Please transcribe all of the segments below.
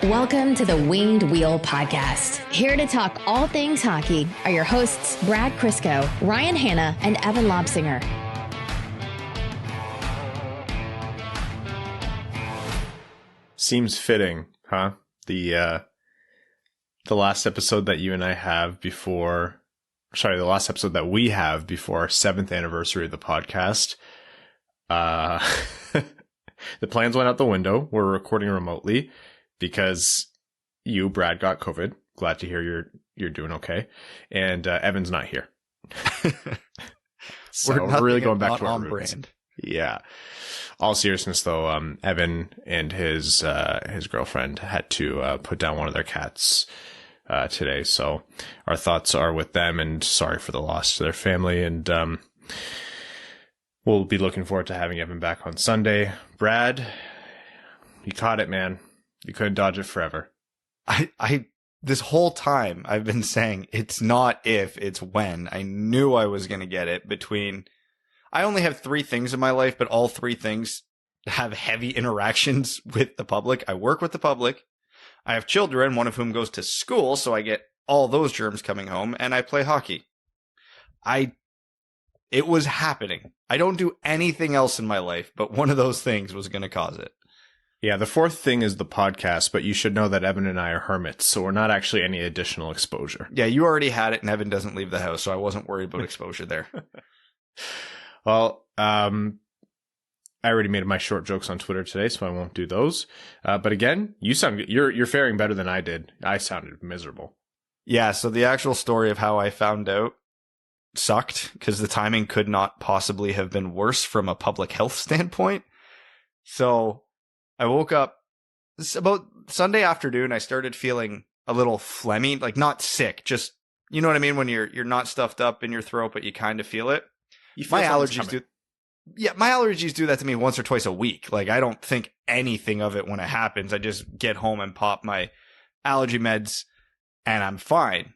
Welcome to the Winged Wheel Podcast. Here to talk all things hockey are your hosts, Brad Crisco, Ryan Hanna, and Evan Lobsinger. Seems fitting, huh? The last episode that you and I have before, the last episode that we have before our 7th anniversary of the podcast. The plans went out the window. We're recording remotely because you, Brad, got COVID. Glad to hear you're doing okay. And Evan's not here. So we're really going back to our roots. Brand. Yeah. All seriousness, though, Evan and his girlfriend had to put down one of their cats today. So our thoughts are with them, and sorry for the loss to their family. And we'll be looking forward to having Evan back on Sunday. Brad, you caught it, man. You couldn't dodge it forever. I this whole time I've been saying it's not if, it's when. I knew I was going to get it. I only have 3 things in my life, but all 3 things have heavy interactions with the public. I work with the public. I have children, one of whom goes to school, so I get all those germs coming home, and I play hockey. It was happening. I don't do anything else in my life, but one of those things was going to cause it. Yeah, the 4th thing is the podcast, but you should know that Evan and I are hermits, so we're not actually any additional exposure. Yeah, you already had it, and Evan doesn't leave the house, so I wasn't worried about exposure there. Well, I already made my short jokes on Twitter today, so I won't do those. But again, you're faring better than I did. I sounded miserable. Yeah, so the actual story of how I found out sucked because the timing could not possibly have been worse from a public health standpoint. So I woke up about Sunday afternoon. I started feeling a little phlegmy, like not sick, just, you know what I mean? When you're not stuffed up in your throat, but you kind of feel it. My allergies do that to me once or twice a week. Like, I don't think anything of it when it happens. I just get home and pop my allergy meds and I'm fine.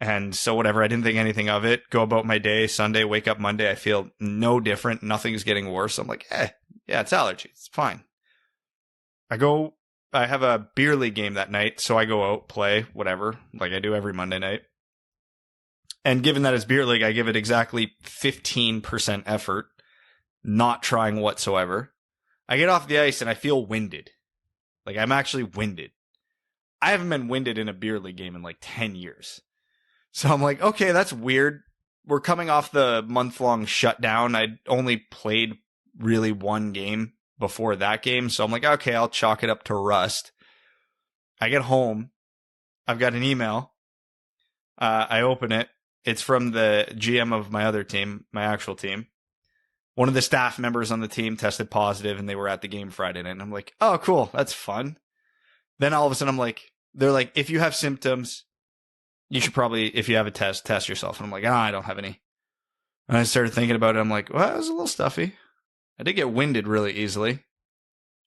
And so whatever, I didn't think anything of it. Go about my day. Sunday, wake up Monday, I feel no different. Nothing's getting worse. I'm like, yeah, it's allergies. It's fine. I have a beer league game that night, so I go out, play, whatever, like I do every Monday night. And given that it's beer league, I give it exactly 15% effort, not trying whatsoever. I get off the ice and I feel winded. Like, I'm actually winded. I haven't been winded in a beer league game in like 10 years. So I'm like, okay, that's weird. We're coming off the month-long shutdown. I'd only played really 1 game before that game. So I'm like, okay, I'll chalk it up to rust. I get home. I've got an email. I open it. It's from the GM of my other team, my actual team. One of the staff members on the team tested positive and they were at the game Friday night. And I'm like, oh, cool. That's fun. Then all of a sudden they're like, if you have symptoms, you should probably, if you have a test yourself. And I'm like, I don't have any. And I started thinking about it. I'm like, well, it was a little stuffy. I did get winded really easily.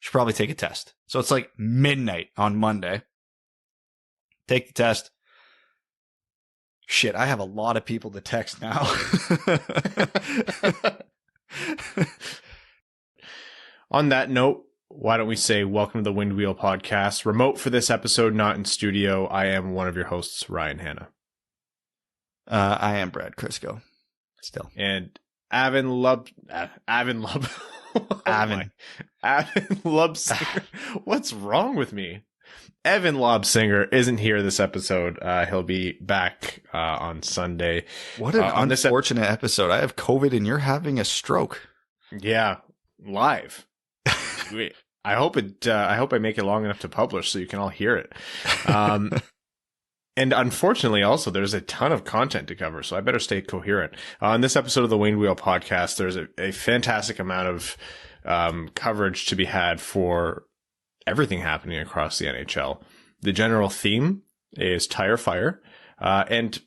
Should probably take a test. So it's like midnight on Monday. Take the test. Shit, I have a lot of people to text now. On that note, why don't we say welcome to the Wind Wheel Podcast. Remote for this episode, not in studio. I am one of your hosts, Ryan Hanna. I am Brad Crisco. Still. And Avin Lobsinger. What's wrong with me? Evan Lobsinger isn't here this episode. He'll be back on Sunday. What an unfortunate episode. I have COVID and you're having a stroke. Yeah, live. I hope I make it long enough to publish so you can all hear it. And unfortunately, also, there's a ton of content to cover, so I better stay coherent. On this episode of the Winged Wheel Podcast, there's a fantastic amount of coverage to be had for everything happening across the NHL. The general theme is tire fire, and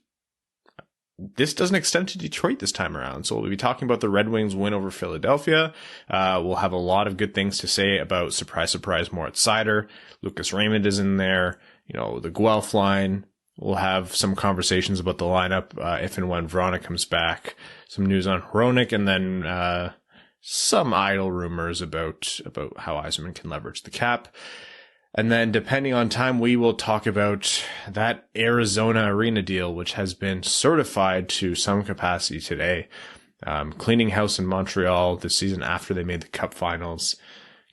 this doesn't extend to Detroit this time around. So we'll be talking about the Red Wings win over Philadelphia. We'll have a lot of good things to say about surprise Moritz Seider. Lucas Raymond is in there. The Guelph line. We'll have some conversations about the lineup if and when Vrana comes back. Some news on Hronik, and then some idle rumors about how Yzerman can leverage the cap. And then depending on time, we will talk about that Arizona arena deal, which has been certified to some capacity today. Cleaning house in Montreal this season after they made the Cup finals.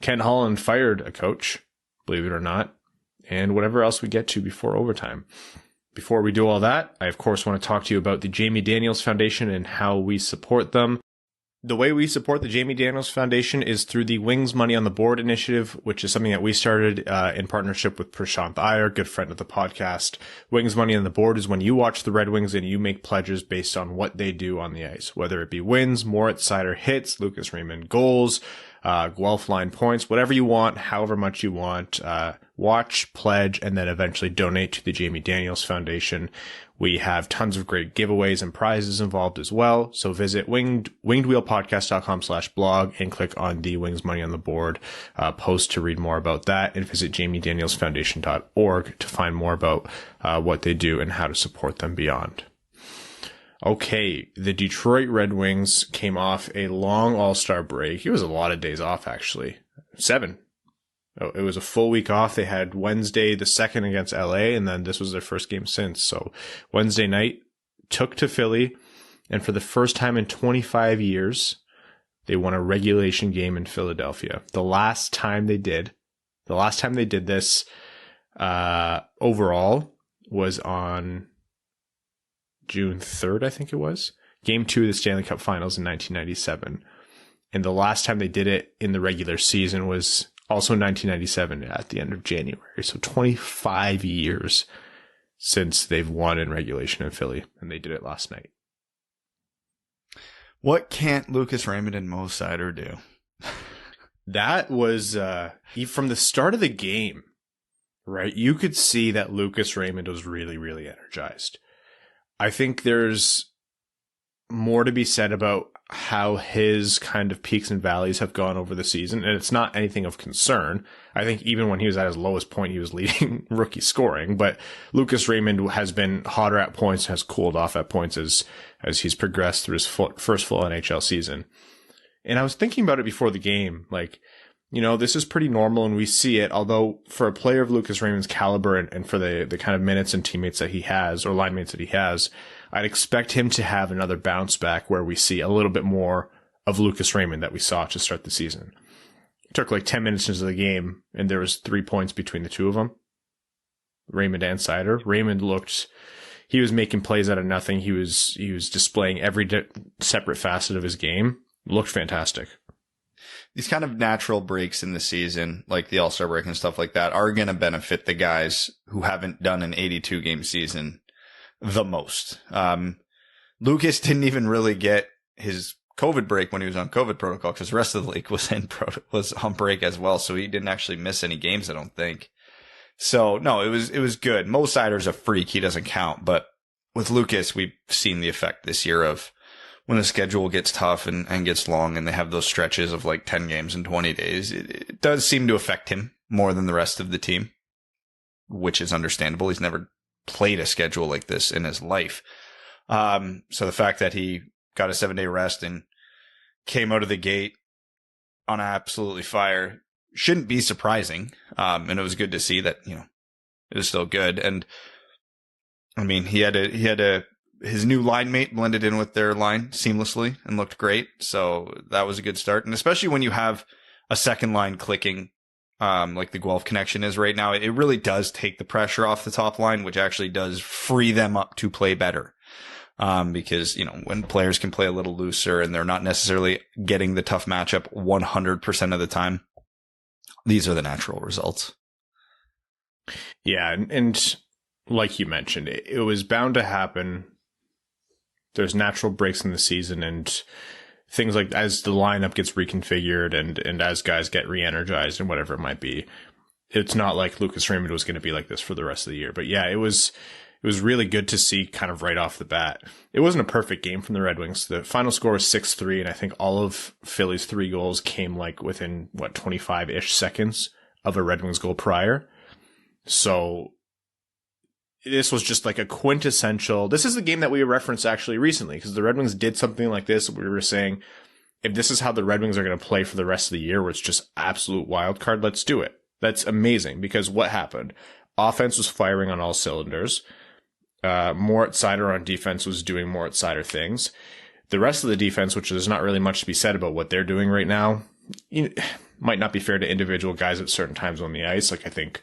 Ken Holland fired a coach, believe it or not, and whatever else we get to before overtime. Before we do all that, I of course want to talk to you about the Jamie Daniels Foundation and how we support them. The way we support the Jamie Daniels Foundation is through the Wings Money on the Board initiative, which is something that we started in partnership with Prashant Iyer, good friend of the podcast. Wings Money on the Board is when you watch the Red Wings and you make pledges based on what they do on the ice, whether it be wins, Moritz Seider hits, Lucas Raymond goals, Guelph line points, whatever you want, however much you want. Watch, pledge, and then eventually donate to the Jamie Daniels Foundation. We have tons of great giveaways and prizes involved as well. So visit wingedwheelpodcast.com/blog and click on the Wings Money on the Board post to read more about that, and visit jamiedanielsfoundation.org to find more about what they do and how to support them beyond. Okay, the Detroit Red Wings came off a long All-Star break. It was a lot of days off, actually. 7. It was a full week off. They had Wednesday the 2nd against LA, and then this was their first game since. So Wednesday night, took to Philly, and for the first time in 25 years, they won a regulation game in Philadelphia. The last time they did this overall was on June 3rd, I think it was. Game 2 of the Stanley Cup Finals in 1997. And the last time they did it in the regular season was also 1997 at the end of January. So 25 years since they've won in regulation in Philly, and they did it last night. What can't Lucas Raymond and Mo Seider do? That was from the start of the game, right? You could see that Lucas Raymond was really, really energized. I think there's more to be said about how his kind of peaks and valleys have gone over the season, and it's not anything of concern. I think even when he was at his lowest point, he was leading rookie scoring, but Lucas Raymond has been hotter at points, has cooled off at points as he's progressed through his first full NHL season. And I was thinking about it before the game, like, you know, this is pretty normal and we see it, although for a player of Lucas Raymond's caliber and for the kind of minutes and teammates that he has, or line mates that he has, I'd expect him to have another bounce back where we see a little bit more of Lucas Raymond that we saw to start the season. It took like 10 minutes into the game and there was 3 points between the two of them, Raymond and Seider. Raymond he was making plays out of nothing. He was displaying every separate facet of his game. Looked fantastic. These kind of natural breaks in the season, like the All-Star break and stuff like that, are going to benefit the guys who haven't done an 82-game season the most. Lucas didn't even really get his COVID break when he was on COVID protocol because the rest of the league was on break as well, so he didn't actually miss any games, I don't think. So, no, it was good. Mo Seider's a freak. He doesn't count. But with Lucas, we've seen the effect this year of when the schedule gets tough and gets long and they have those stretches of like 10 games in 20 days, it does seem to affect him more than the rest of the team, which is understandable. He's never played a schedule like this in his life. So the fact that he got a 7-day rest and came out of the gate on absolutely fire shouldn't be surprising. And it was good to see that, you know, it was still good. And I mean, he had his new line mate blended in with their line seamlessly and looked great. So that was a good start. And especially when you have a second line clicking, like the Guelph Connection is right now, it really does take the pressure off the top line, which actually does free them up to play better. Because, you know, when players can play a little looser and they're not necessarily getting the tough matchup 100% of the time, these are the natural results. Yeah. And like you mentioned, it was bound to happen. There's natural breaks in the season and things like as the lineup gets reconfigured and as guys get re-energized and whatever it might be. It's not like Lucas Raymond was going to be like this for the rest of the year. But yeah, it was really good to see kind of right off the bat. It wasn't a perfect game from the Red Wings. The final score was 6-3, and I think all of Philly's 3 goals came like within 25-ish seconds of a Red Wings goal prior. So this was just like a quintessential. This is the game that we referenced actually recently because the Red Wings did something like this. We were saying, if this is how the Red Wings are going to play for the rest of the year, where it's just absolute wild card, let's do it. That's amazing, because what happened? Offense was firing on all cylinders. Moritz Seider on defense was doing Moritz Seider things. The rest of the defense, which there's not really much to be said about what they're doing right now, might not be fair to individual guys at certain times on the ice. Like, I think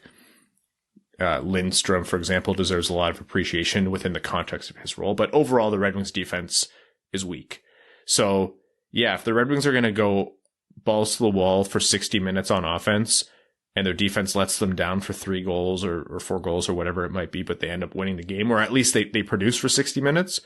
Lindstrom, for example, deserves a lot of appreciation within the context of his role. But overall, the Red Wings defense is weak. So, yeah, if the Red Wings are going to go balls to the wall for 60 minutes on offense, and their defense lets them down for 3 goals or 4 goals or whatever it might be, but they end up winning the game, or at least they produce for 60 minutes,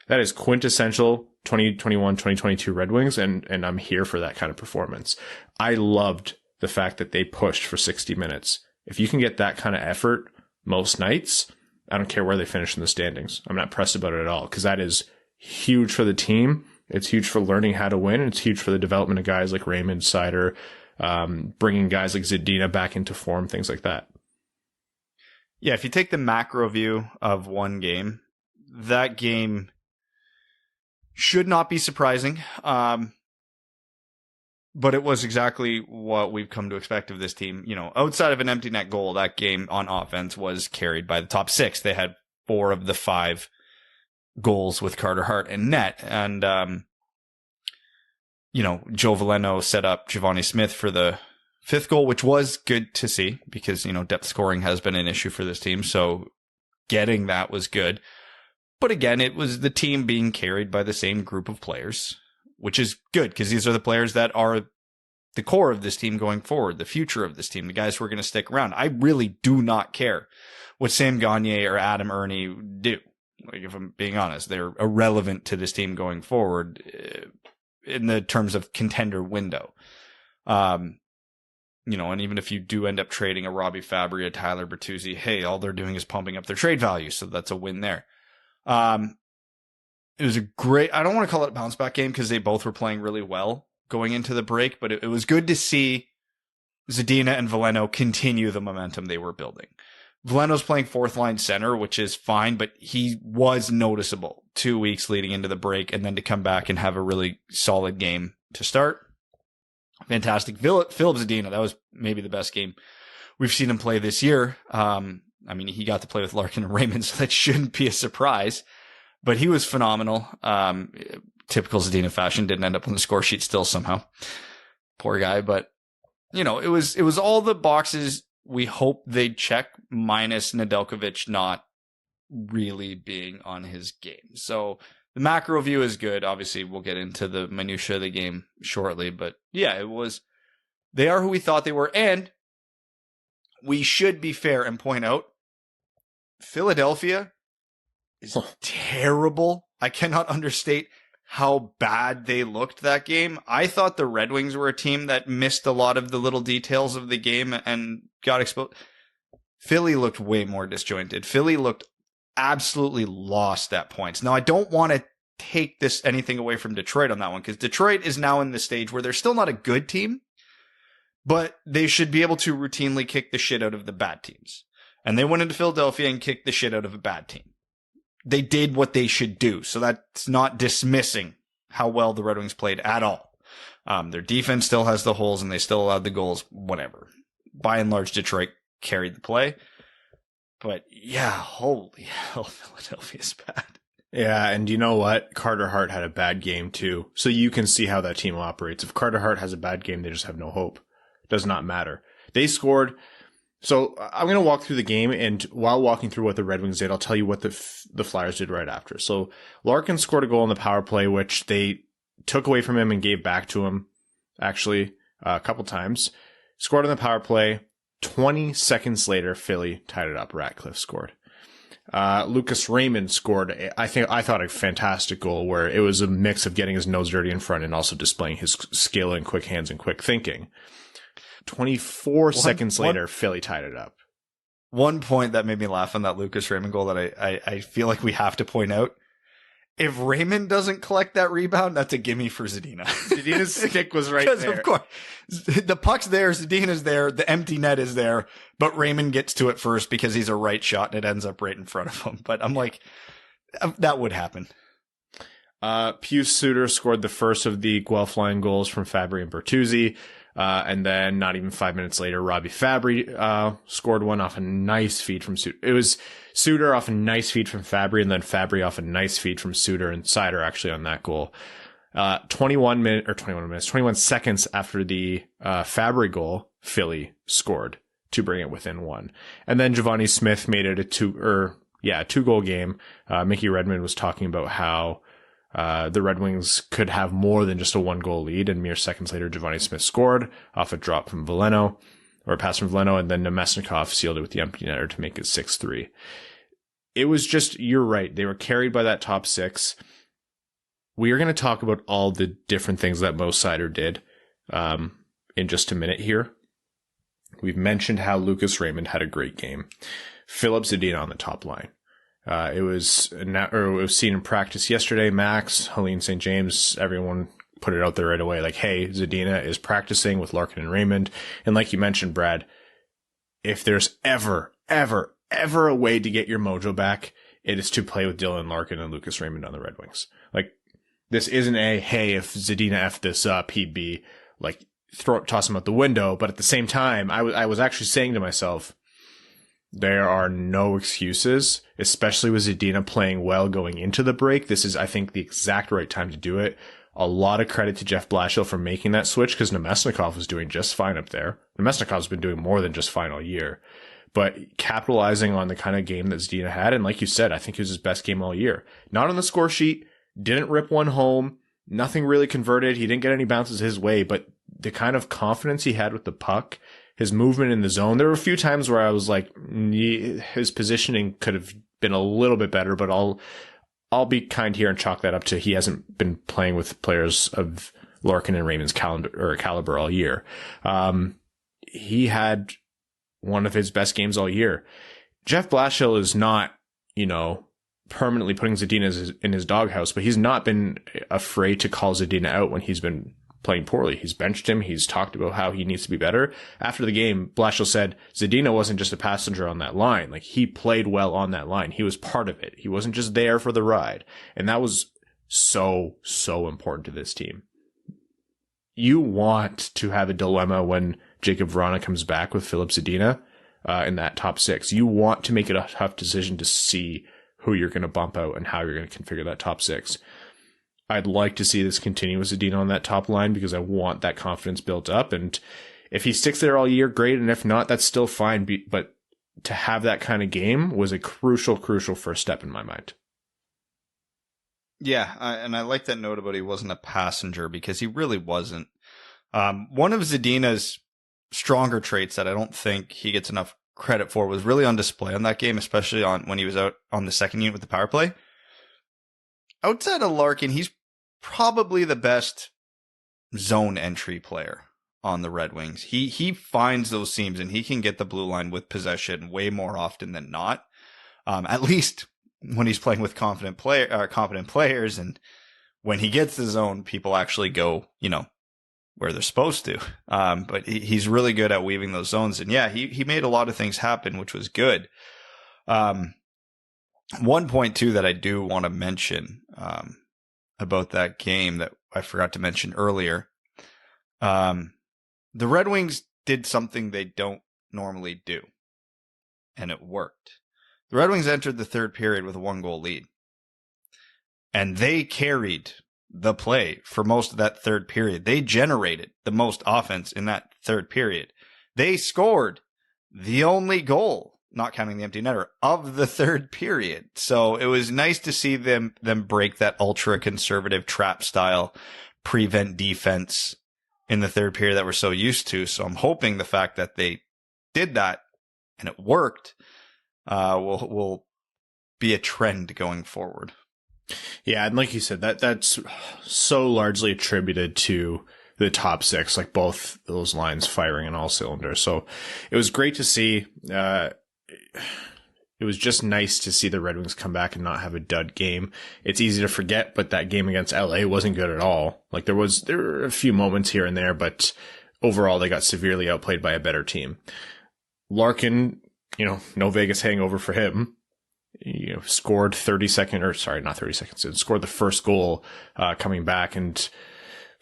that is quintessential 2021, 2022 Red Wings, and I'm here for that kind of performance. I loved the fact that they pushed for 60 minutes. If you can get that kind of effort most nights, I don't care where they finish in the standings. I'm not pressed about it at all, because that is huge for the team. It's huge for learning how to win. And it's huge for the development of guys like Raymond, Seider, bringing guys like Zadina back into form, things like that. Yeah, if you take the macro view of one game, that game should not be surprising. But it was exactly what we've come to expect of this team. You know, outside of an empty net goal, that game on offense was carried by the top 6. They had 4 of the 5 goals with Carter Hart in net. And, you know, Joe Veleno set up Giovanni Smith for the 5th goal, which was good to see because, you know, depth scoring has been an issue for this team. So getting that was good. But again, it was the team being carried by the same group of players, which is good because these are the players that are the core of this team going forward, the future of this team, the guys who are going to stick around. I really do not care what Sam Gagner or Adam Ernie do. Like, if I'm being honest, they're irrelevant to this team going forward in the terms of contender window. You know, and even if you do end up trading a Robbie Fabbri, a Tyler Bertuzzi, hey, all they're doing is pumping up their trade value. So that's a win there. It was a great, I don't want to call it a bounce back game because they both were playing really well going into the break, but it was good to see Zadina and Veleno continue the momentum they were building. Veleno's playing 4th line center, which is fine, but he was noticeable 2 weeks leading into the break, and then to come back and have a really solid game to start. Fantastic. Filip Zadina, that was maybe the best game we've seen him play this year. I mean, he got to play with Larkin and Raymond, so that shouldn't be a surprise. But he was phenomenal. Typical Zadina fashion, didn't end up on the score sheet still somehow. Poor guy. But, you know, it was all the boxes we hope they'd check, minus Nedeljkovic not really being on his game. So the macro view is good. Obviously, we'll get into the minutia of the game shortly. But yeah, they are who we thought they were. And we should be fair and point out, Philadelphia is terrible. I cannot understate how bad they looked that game. I thought the Red Wings were a team that missed a lot of the little details of the game and got exposed. Philly looked way more disjointed. Philly looked absolutely lost at points. Now, I don't want to take anything away from Detroit on that one, because Detroit is now in the stage where they're still not a good team, but they should be able to routinely kick the shit out of the bad teams. And they went into Philadelphia and kicked the shit out of a bad team. They did what they should do. So that's not dismissing how well the Red Wings played at all. Their defense still has the holes and they still allowed the goals, whatever. By and large, Detroit carried the play. But yeah, holy hell, Philadelphia's bad. Yeah, and you know what? Carter Hart had a bad game too. So you can see how that team operates. If Carter Hart has a bad game, they just have no hope. Does not matter. They scored. So I'm going to walk through the game, and while walking through what the Red Wings did, I'll tell you what the Flyers did right after. So Larkin scored a goal in the power play, which they took away from him and gave back to him, actually, a couple times. Scored on the power play. 20 seconds later, Philly tied it up. Ratcliffe scored. Lucas Raymond scored, I thought a fantastic goal where it was a mix of getting his nose dirty in front and also displaying his skill and quick hands and quick thinking. 24 seconds later, Philly tied it up. One point that made me laugh on that Lucas Raymond goal that I feel like we have to point out. If Raymond doesn't collect that rebound, that's a gimme for Zadina. Zadina's stick was right there. Because, of course, the puck's there, Zadina's there, the empty net is there, but Raymond gets to it first because he's a right shot and it ends up right in front of him. But I'm like, that would happen. Suter scored the first of the Guelph line goals from Fabbri and Bertuzzi. And then not even 5 minutes later, Robbie Fabbri scored one off a nice feed from Suter. It was Suter off a nice feed from Fabbri, and then Fabbri off a nice feed from Suter and Seider actually on that goal. 21 seconds after the Fabbri goal, Philly scored to bring it within one. And then Giovanni Smith made it a 2-goal game. Mickey Redmond was talking about how the Red Wings could have more than just a 1-goal lead, and mere seconds later, Giovanni Smith scored off a drop from Veleno, or a pass from Veleno, and then Nemesnikov sealed it with the empty netter to make it 6-3. It was just, you're right, they were carried by that top six. We are going to talk about all the different things that Mo Seider did in just a minute here. We've mentioned how Lucas Raymond had a great game. Filip Zadina on the top line. It was seen in practice yesterday. Max, Helene St. James, everyone put it out there right away. Like, hey, Zadina is practicing with Larkin and Raymond. And like you mentioned, Brad, if there's ever a way to get your mojo back, it is to play with Dylan Larkin and Lucas Raymond on the Red Wings. Like, this isn't hey, if Zadina effed this up, he'd be like, toss him out the window. But at the same time, I was actually saying to myself, there are no excuses, especially with Zadina playing well going into the break. This is, I think, the exact right time to do it. A lot of credit to Jeff Blashill for making that switch, because Nemesnikov was doing just fine up there. Nemesnikov's been doing more than just fine all year. But capitalizing on the kind of game that Zadina had, and like you said, I think it was his best game all year. Not on the score sheet, didn't rip one home, nothing really converted, he didn't get any bounces his way, but the kind of confidence he had with the puck, his movement in the zone. There were a few times where I was like, his positioning could have been a little bit better, but I'll be kind here and chalk that up to he hasn't been playing with players of Larkin and Raymond's caliber all year. He had one of his best games all year. Jeff Blashill is not, permanently putting Zadina in his doghouse, but he's not been afraid to call Zadina out when he's been playing poorly. He's benched him. He's talked about how he needs to be better. After the game, Blashill said Zadina wasn't just a passenger on that line. Like, he played well on that line. He was part of it. He wasn't just there for the ride. And that was so important to this team. You want to have a dilemma when Jacob Vrana comes back with Filip Zadina in that top six. You want to make it a tough decision to see who you're going to bump out and how you're going to configure that top six. I'd like to see this continue with Zadina on that top line because I want that confidence built up. And if he sticks there all year, great. And if not, that's still fine. But to have that kind of game was a crucial first step in my mind. Yeah, and I like that note about he wasn't a passenger, because he really wasn't. One of Zadina's stronger traits that I don't think he gets enough credit for was really on display on that game, especially when he was out on the second unit with the power play. Outside of Larkin, he's probably the best zone entry player on the Red Wings. He finds those seams and he can get the blue line with possession way more often than not. At least when he's playing with competent players, and when he gets the zone, people actually go, where they're supposed to. But he's really good at weaving those zones. And yeah, he made a lot of things happen, which was good. One point too that I do want to mention about that game that I forgot to mention earlier. The Red Wings did something they don't normally do, and it worked. The Red Wings entered the third period with a 1-goal lead, and they carried the play for most of that third period. They generated the most offense in that third period. They scored the only goal, not counting the empty netter, of the third period. So it was nice to see them break that ultra conservative trap style prevent defense in the third period that we're so used to. So I'm hoping the fact that they did that and it worked will be a trend going forward. Yeah, and like you said, that's so largely attributed to the top six, like both those lines firing on all cylinders. So it was great to see. It was just nice to see the Red Wings come back and not have a dud game. It's easy to forget, but that game against LA wasn't good at all. Like there were a few moments here and there, but overall they got severely outplayed by a better team. Larkin, no Vegas hangover for him. Scored scored the first goal coming back, and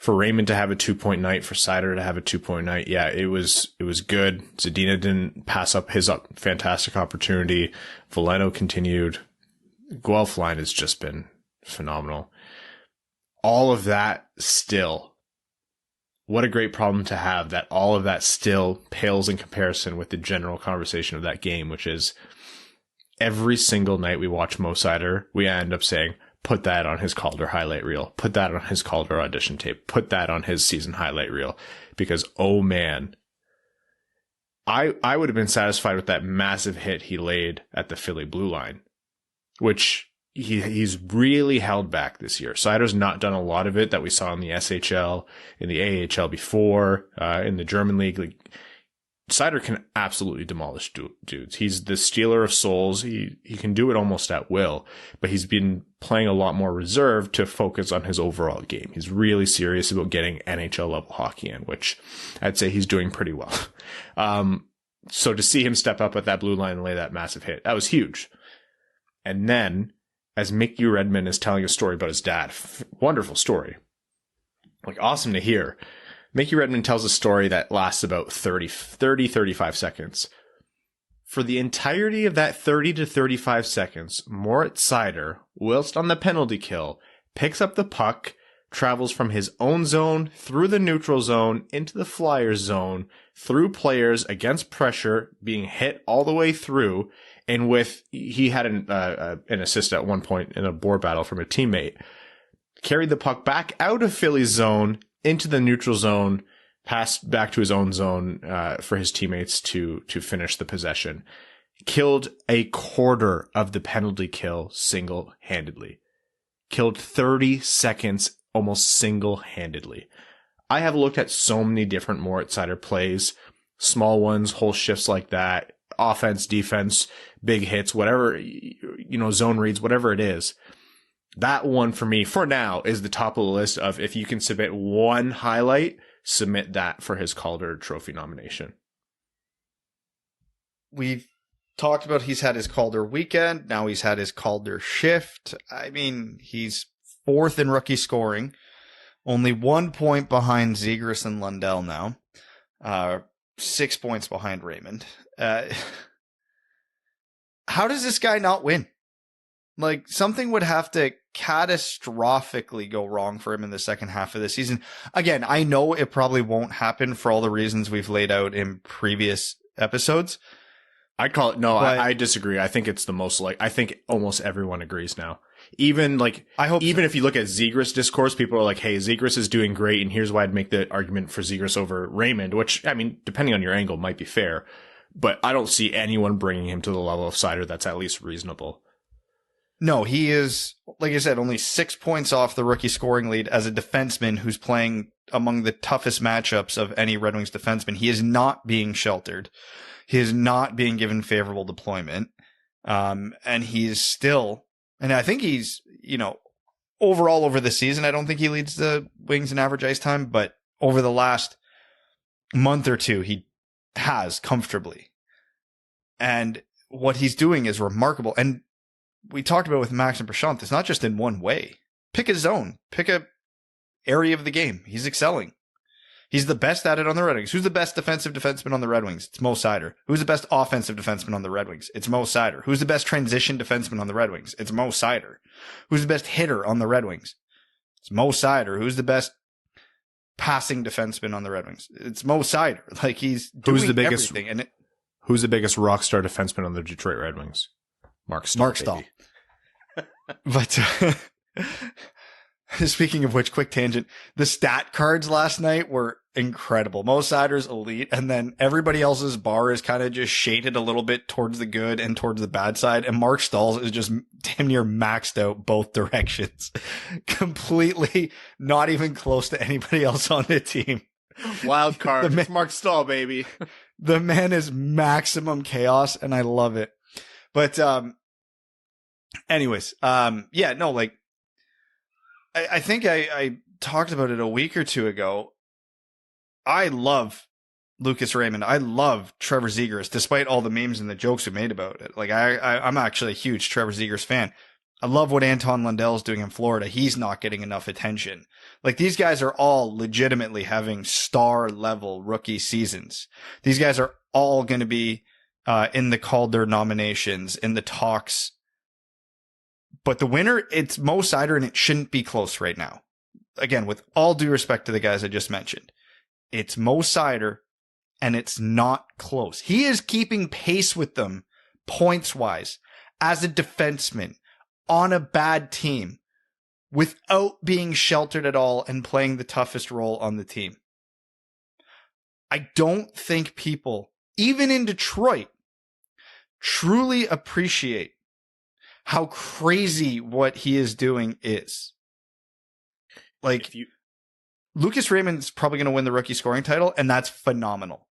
For Raymond to have a 2-point night, for Seider to have a 2-point night, yeah, it was good. Zadina didn't pass up his fantastic opportunity. Veleno continued. Guelph line has just been phenomenal. All of that still, what a great problem to have, that all of that still pales in comparison with the general conversation of that game, which is every single night we watch Mo Seider, we end up saying, put that on his Calder highlight reel. Put that on his Calder audition tape. Put that on his season highlight reel. Because, oh man, I would have been satisfied with that massive hit he laid at the Philly blue line, which he's really held back this year. Seider's not done a lot of it that we saw in the SHL, in the AHL before, in the German league. Like, Seider can absolutely demolish dudes. He's the stealer of souls. He can do it almost at will, but he's been playing a lot more reserved to focus on his overall game. He's really serious about getting NHL level hockey in, which I'd say he's doing pretty well. So to see him step up at that blue line and lay that massive hit, that was huge. And then, as Mickey Redmond is telling a story about his dad, wonderful story, like awesome to hear. Mickey Redmond tells a story that lasts about 35 seconds. For the entirety of that 30 to 35 seconds, Moritz Seider, whilst on the penalty kill, picks up the puck, travels from his own zone, through the neutral zone, into the Flyers zone, through players against pressure, being hit all the way through, and he had an assist at one point in a board battle from a teammate, carried the puck back out of Philly's zone, into the neutral zone, passed back to his own zone for his teammates to finish the possession. Killed a quarter of the penalty kill single-handedly. Killed 30 seconds almost single-handedly. I have looked at so many different Moritz Seider plays, small ones, whole shifts like that, offense, defense, big hits, whatever, zone reads, whatever it is. That one for me, for now, is the top of the list of if you can submit one highlight, submit that for his Calder Trophy nomination. We've talked about he's had his Calder weekend. Now he's had his Calder shift. I mean, he's fourth in rookie scoring. Only 1 point behind Zegras and Lundell now. 6 points behind Raymond. How does this guy not win? Like, something would have to catastrophically go wrong for him in the second half of the season. Again, I know it probably won't happen for all the reasons we've laid out in previous episodes. I disagree. I think it's the most I think almost everyone agrees now. Even if you look at Zegras discourse, people are like, hey, Zegras is doing great, and here's why I'd make the argument for Zegras over Raymond, which, I mean, depending on your angle, might be fair. But I don't see anyone bringing him to the level of Seider that's at least reasonable. No, he is, like I said, only 6 points off the rookie scoring lead as a defenseman who's playing among the toughest matchups of any Red Wings defenseman. He is not being sheltered. He is not being given favorable deployment. And he's still, and I think he's, overall over the season, I don't think he leads the Wings in average ice time, but over the last month or two, he has comfortably. And what he's doing is remarkable. And we talked about with Max and Prashant, it's not just in one way. Pick a zone. Pick a area of the game. He's excelling. He's the best at it on the Red Wings. Who's the best defensive defenseman on the Red Wings? It's Mo Seider. Who's the best offensive defenseman on the Red Wings? It's Mo Seider. Who's the best transition defenseman on the Red Wings? It's Mo Seider. Who's the best hitter on the Red Wings? It's Mo Seider. Who's the best passing defenseman on the Red Wings? It's Mo Seider. Like, he's doing everything. And who's the biggest rock star defenseman on the Detroit Red Wings? Mark Stahl. But speaking of which, quick tangent, the stat cards last night were incredible. Mo Seider's elite, and then everybody else's bar is kind of just shaded a little bit towards the good and towards the bad side, and Mark Stahl's is just damn near maxed out both directions. Completely not even close to anybody else on the team. Wild card. It's Mark Stahl, baby. The man is maximum chaos, and I love it. But anyways, I think I talked about it a week or two ago. I love Lucas Raymond. I love Trevor Zegras, despite all the memes and the jokes we made about it. Like, I'm actually a huge Trevor Zegras fan. I love what Anton Lundell's doing in Florida. He's not getting enough attention. Like, these guys are all legitimately having star level rookie seasons. These guys are all going to be in the Calder nominations, in the talks. But the winner, it's Mo Seider, and it shouldn't be close right now. Again, with all due respect to the guys I just mentioned, it's Mo Seider, and it's not close. He is keeping pace with them points-wise as a defenseman on a bad team without being sheltered at all and playing the toughest role on the team. I don't think people, even in Detroit, truly appreciate how crazy what he is doing is. Like, Lucas Raymond's probably going to win the rookie scoring title, and that's phenomenal.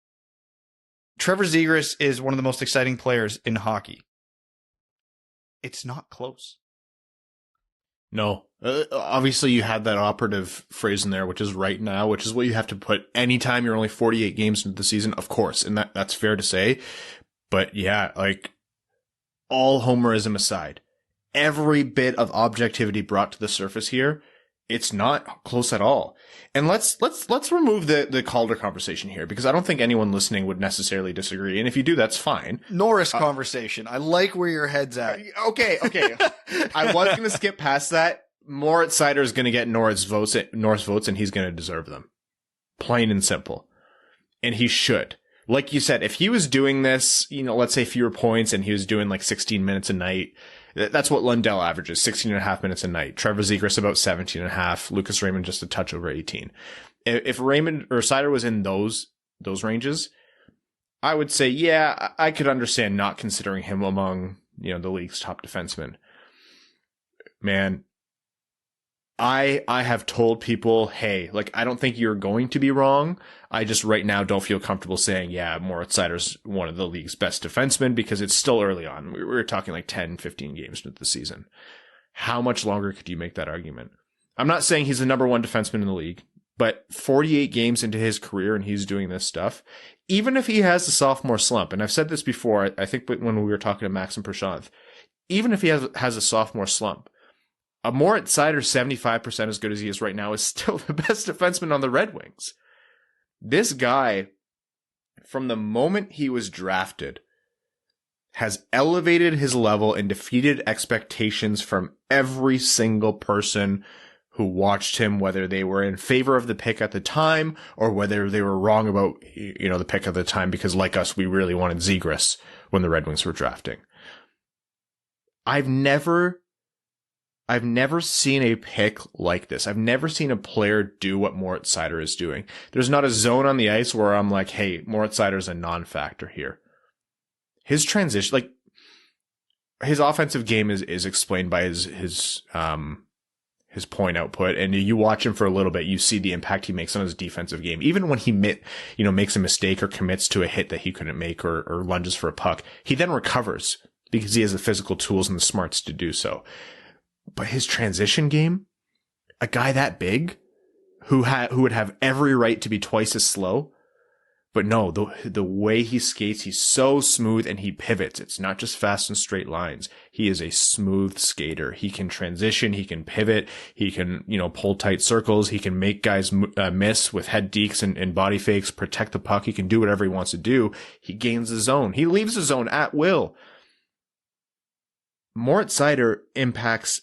Trevor Zegras is one of the most exciting players in hockey. It's not close. No. Obviously, you had that operative phrase in there, which is right now, which is what you have to put anytime you're only 48 games into the season, of course. And that's fair to say. But yeah, like, all homerism aside, every bit of objectivity brought to the surface here, it's not close at all. And let's remove the Calder conversation here, because I don't think anyone listening would necessarily disagree. And if you do, that's fine. Norris conversation. I like where your head's at. Okay. I was going to skip past that. Moritz Seider is going to get Norris votes, and he's going to deserve them. Plain and simple. And he should. Like you said, if he was doing this, let's say fewer points, and he was doing like 16 minutes a night, that's what Lundell averages, 16 and a half minutes a night. Trevor Zegras about 17 and a half. Lucas Raymond just a touch over 18. If Raymond or Seider was in those ranges, I would say, yeah, I could understand not considering him among, the league's top defensemen. Man, I have told people, hey, like, I don't think you're going to be wrong. I just right now don't feel comfortable saying, yeah, Moritz Seider's one of the league's best defensemen, because it's still early on. We were talking like 10, 15 games into the season. How much longer could you make that argument? I'm not saying he's the number one defenseman in the league, but 48 games into his career and he's doing this stuff, even if he has a sophomore slump, and I've said this before, I think when we were talking to Maxim Prashanth, even if he has a sophomore slump, a Moritz Seider 75% as good as he is right now is still the best defenseman on the Red Wings. This guy, from the moment he was drafted, has elevated his level and defeated expectations from every single person who watched him, whether they were in favor of the pick at the time or whether they were wrong about, the pick at the time, because like us, we really wanted Zegras when the Red Wings were drafting. I've never seen a pick like this. I've never seen a player do what Moritz Seider is doing. There's not a zone on the ice where I'm like, hey, Moritz Seider is a non-factor here. His transition, like, his offensive game is explained by his point output, and you watch him for a little bit, you see the impact he makes on his defensive game. Even when he makes a mistake or commits to a hit that he couldn't make or lunges for a puck, he then recovers because he has the physical tools and the smarts to do so. But his transition game, a guy that big, who would have every right to be twice as slow, but no, the way he skates, he's so smooth and he pivots. It's not just fast and straight lines. He is a smooth skater. He can transition, he can pivot, he can, pull tight circles, he can make guys miss with head dekes and body fakes, protect the puck. He can do whatever he wants to do. He gains the zone. He leaves the zone at will. Moritz Seider impacts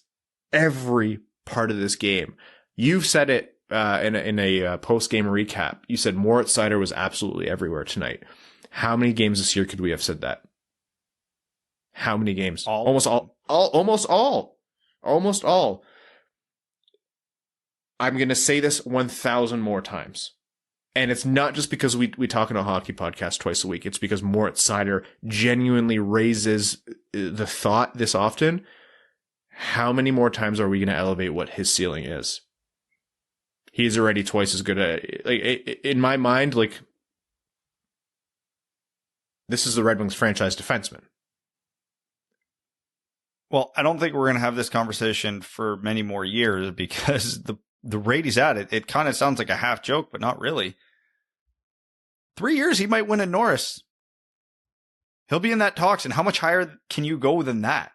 every part of this game. You've said it in a post-game recap. You said Moritz Seider was absolutely everywhere tonight. How many games this year could we have said that? How many games? Almost all. I'm going to say this 1,000 more times. And it's not just because we talk on a hockey podcast twice a week. It's because Moritz Seider genuinely raises the thought this often. How many more times are we going to elevate what his ceiling is? He's already twice as good at, like, in my mind, like, this is the Red Wings franchise defenseman. Well, I don't think we're going to have this conversation for many more years, because the rate he's at, it kind of sounds like a half joke, but not really. 3 years, he might win a Norris. He'll be in that talks, and how much higher can you go than that?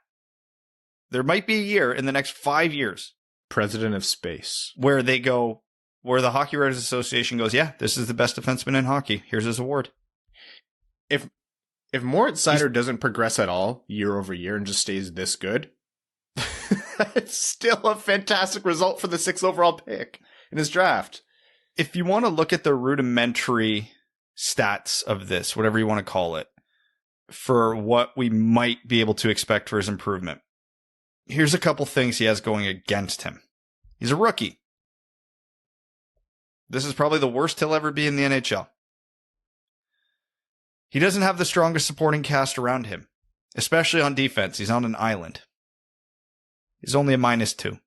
There might be a year in the next 5 years. President of space. Where they go, where the Hockey Writers Association goes, yeah, this is the best defenseman in hockey. Here's his award. If Moritz Seider doesn't progress at all year over year and just stays this good, it's still a fantastic result for the 6th overall pick in his draft. If you want to look at the rudimentary stats of this, whatever you want to call it, for what we might be able to expect for his improvement, here's a couple things he has going against him. He's a rookie. This is probably the worst he'll ever be in the NHL. He doesn't have the strongest supporting cast around him, especially on defense. He's on an island. He's only a -2.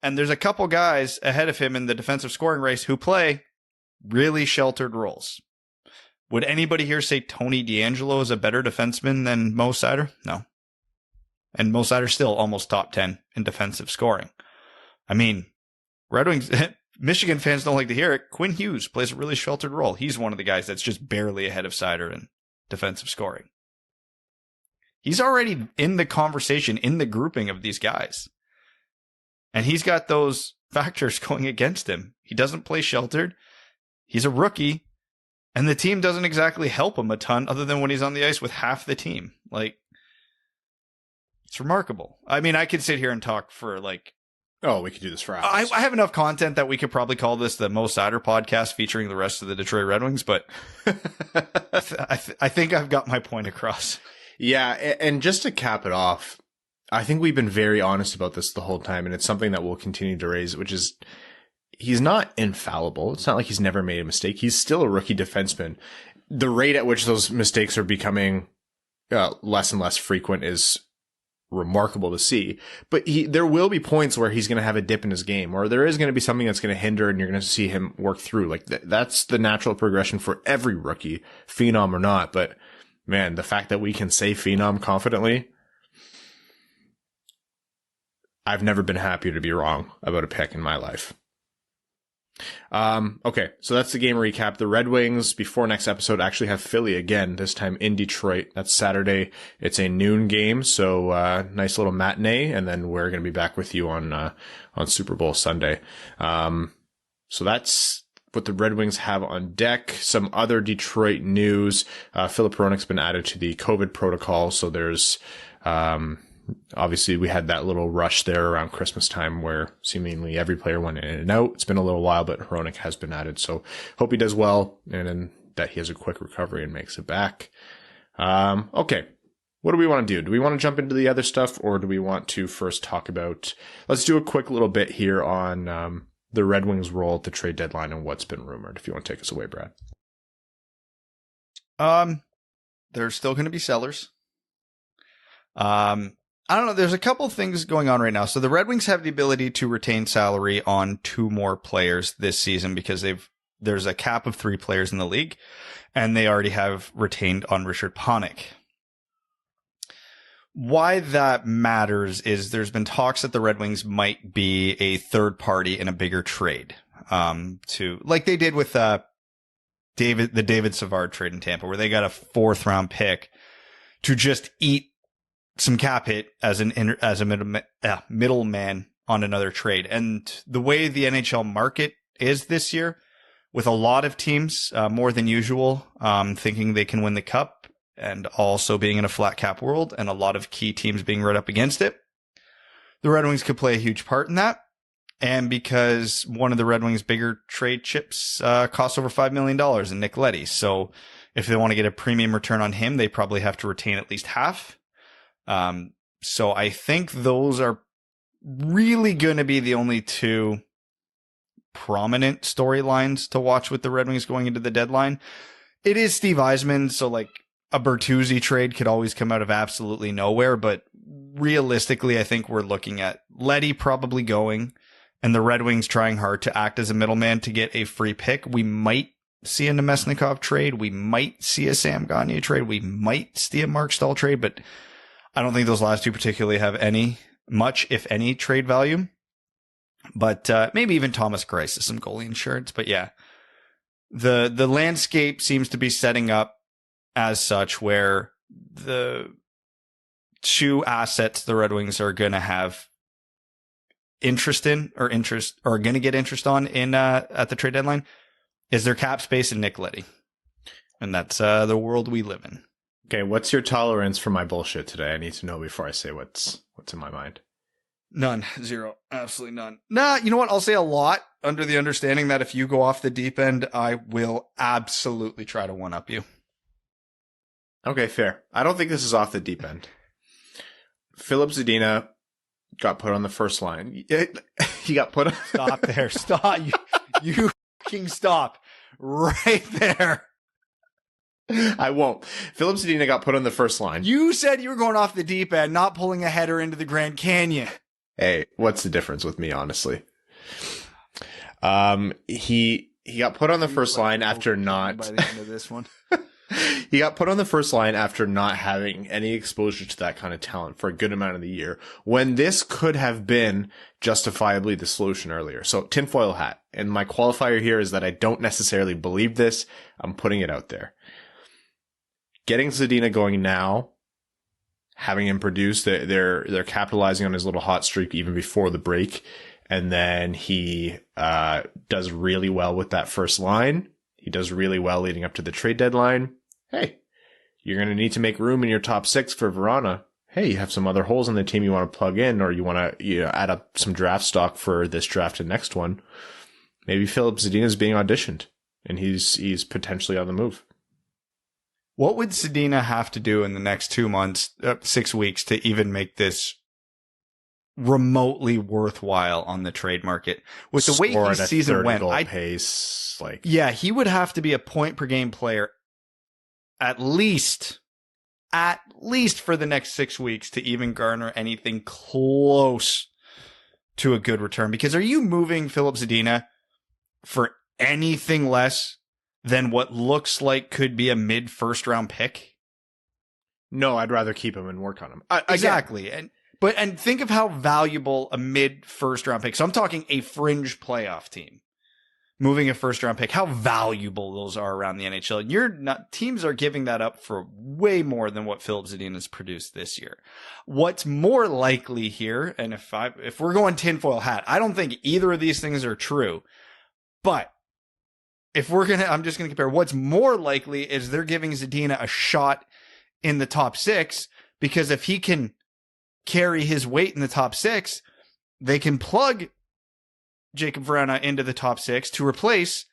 And there's a couple guys ahead of him in the defensive scoring race who play really sheltered roles. Would anybody here say Tony DeAngelo is a better defenseman than Mo Seider? No. And Mo Seider's still almost top 10 in defensive scoring. I mean, Red Wings, Michigan fans don't like to hear it. Quinn Hughes plays a really sheltered role. He's one of the guys that's just barely ahead of Seider in defensive scoring. He's already in the conversation, in the grouping of these guys. And he's got those factors going against him. He doesn't play sheltered. He's a rookie. And the team doesn't exactly help him a ton other than when he's on the ice with half the team. Like, it's remarkable. I mean, I could sit here and talk for like... Oh, we could do this for hours. I have enough content that we could probably call this the Mo Seider podcast featuring the rest of the Detroit Red Wings, but I think I've got my point across. Yeah, and just to cap it off, I think we've been very honest about this the whole time, and it's something that we'll continue to raise, which is he's not infallible. It's not like he's never made a mistake. He's still a rookie defenseman. The rate at which those mistakes are becoming less and less frequent is remarkable to see. But there will be points where he's going to have a dip in his game, or there is going to be something that's going to hinder, and you're going to see him work through. Like that's the natural progression for every rookie, phenom or not. But man, the fact that we can say phenom confidently, I've never been happier to be wrong about a pick in my life. Okay, so that's the game recap. The Red Wings, before next episode, actually have Philly again, this time in Detroit. That's Saturday. It's a noon game, so nice little matinee, and then we're going to be back with you on Super Bowl Sunday. So that's what the Red Wings have on deck. Some other Detroit news. Filip Zadina's been added to the COVID protocol, so there's obviously we had that little rush there around Christmas time where seemingly every player went in and out. It's been a little while, but Hronek has been added, so hope he does well and that he has a quick recovery and makes it back. Okay, what do we want to do? Do we want to jump into the other stuff, or do we want to first talk about, let's do a quick little bit here on the Red Wings' role at the trade deadline and what's been rumored, if you want to take us away, Brad. There's still going to be sellers. I don't know. There's a couple of things going on right now. So the Red Wings have the ability to retain salary on 2 more players this season because there's a cap of 3 players in the league, and they already have retained on Richard Panik. Why that matters is there's been talks that the Red Wings might be a third party in a bigger trade, to like they did with the David Savard trade in Tampa, where they got a 4th round pick to just eat some cap hit as a middleman on another trade. And the way the NHL market is this year, with a lot of teams more than usual thinking they can win the cup, and also being in a flat cap world, and a lot of key teams being right up against it, the Red Wings could play a huge part in that. And because one of the Red Wings' bigger trade chips costs over $5 million in Nick Leddy, so if they want to get a premium return on him, they probably have to retain at least half. So I think those are really going to be the only 2 prominent storylines to watch with the Red Wings going into the deadline. It is Steve Yzerman, so like a Bertuzzi trade could always come out of absolutely nowhere, but realistically, I think we're looking at Leddy probably going, and the Red Wings trying hard to act as a middleman to get a free pick. We might see a Nemesnikov trade. We might see a Sam Gagner trade. We might see a Mark Stahl trade, but I don't think those last 2 particularly have much, if any, trade value. But maybe even Thomas Greiss is some goalie insurance. But yeah, the landscape seems to be setting up as such where the two assets the Red Wings are going to have interest in or going to get interest on in at the trade deadline is their cap space and Nick Leddy. And that's the world we live in. Okay, what's your tolerance for my bullshit today? I need to know before I say what's in my mind. None. Zero. Absolutely none. Nah, you know what? I'll say a lot under the understanding that if you go off the deep end, I will absolutely try to one-up you. Okay, fair. I don't think this is off the deep end. Filip Zadina got put on the first line. He got put on... Stop there. Stop. You fucking stop right there. I won't. Filip Zadina got put on the first line. You said you were going off the deep end, not pulling a header into the Grand Canyon. Hey, what's the difference with me, honestly? He got put on the first line after not... By the end of this one. He got put on the first line after not having any exposure to that kind of talent for a good amount of the year, when this could have been justifiably the solution earlier. So, tinfoil hat. And my qualifier here is that I don't necessarily believe this. I'm putting it out there. Getting Zadina going now, having him produce, they're capitalizing on his little hot streak even before the break. And then he does really well with that first line. He does really well leading up to the trade deadline. Hey, you're going to need to make room in your top six for Verona. Hey, you have some other holes in the team you want to plug in, or you want to add up some draft stock for this draft and next one. Maybe Filip Zadina is being auditioned, and he's potentially on the move. What would Zadina have to do in the next 2 months, 6 weeks, to even make this remotely worthwhile on the trade market? With the way his season went, pace, yeah, he would have to be a point per game player at least for the next 6 weeks to even garner anything close to a good return. Because are you moving Filip Zadina for anything less than what looks like could be a mid first round pick? No, I'd rather keep him and work on him. Exactly. And think of how valuable a mid first round pick. So I'm talking a fringe playoff team moving a first round pick, how valuable those are around the NHL. And teams are giving that up for way more than what Filip Zadina has produced this year. What's more likely here, and if we're going tinfoil hat, I don't think either of these things are true, but I'm just going to compare. What's more likely is they're giving Zadina a shot in the top six, because if he can carry his weight in the top six, they can plug Jacob Verana into the top six to replace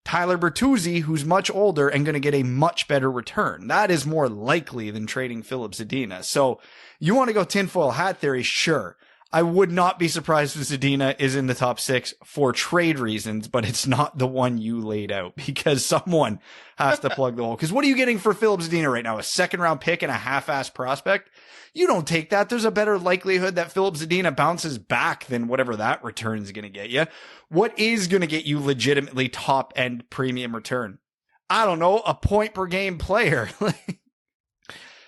Tyler Bertuzzi, who's much older and going to get a much better return. That is more likely than trading Filip Zadina. So you want to go tinfoil hat theory? Sure. I would not be surprised if Zadina is in the top six for trade reasons, but it's not the one you laid out, because someone has to plug the hole. Because what are you getting for Filip Zadina right now? A second round pick and a half-ass prospect? You don't take that. There's a better likelihood that Filip Zadina bounces back than whatever that return is going to get you. What is going to get you legitimately top end premium return? I don't know, a point per game player.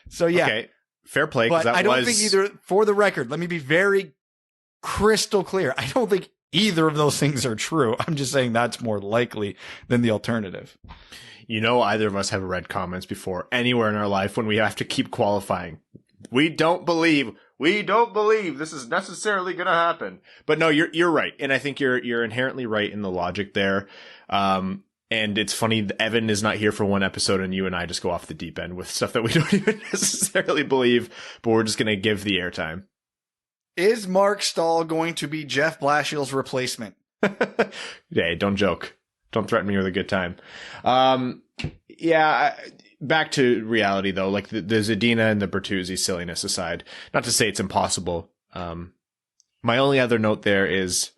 So yeah. Okay. Fair play. But I don't think either, for the record, let me be very crystal clear. I don't think either of those things are true. I'm just saying that's more likely than the alternative. Either of us have read comments before anywhere in our life when we have to keep qualifying. We don't believe this is necessarily going to happen. But no, you're right. And I think you're inherently right in the logic there. And it's funny, Evan is not here for one episode and you and I just go off the deep end with stuff that we don't even necessarily believe, but we're just going to give the airtime. Is Mark Stahl going to be Jeff Blashill's replacement? Hey, don't joke. Don't threaten me with a good time. Back to reality though, like the Zadina and the Bertuzzi silliness aside, not to say it's impossible. My only other note there is,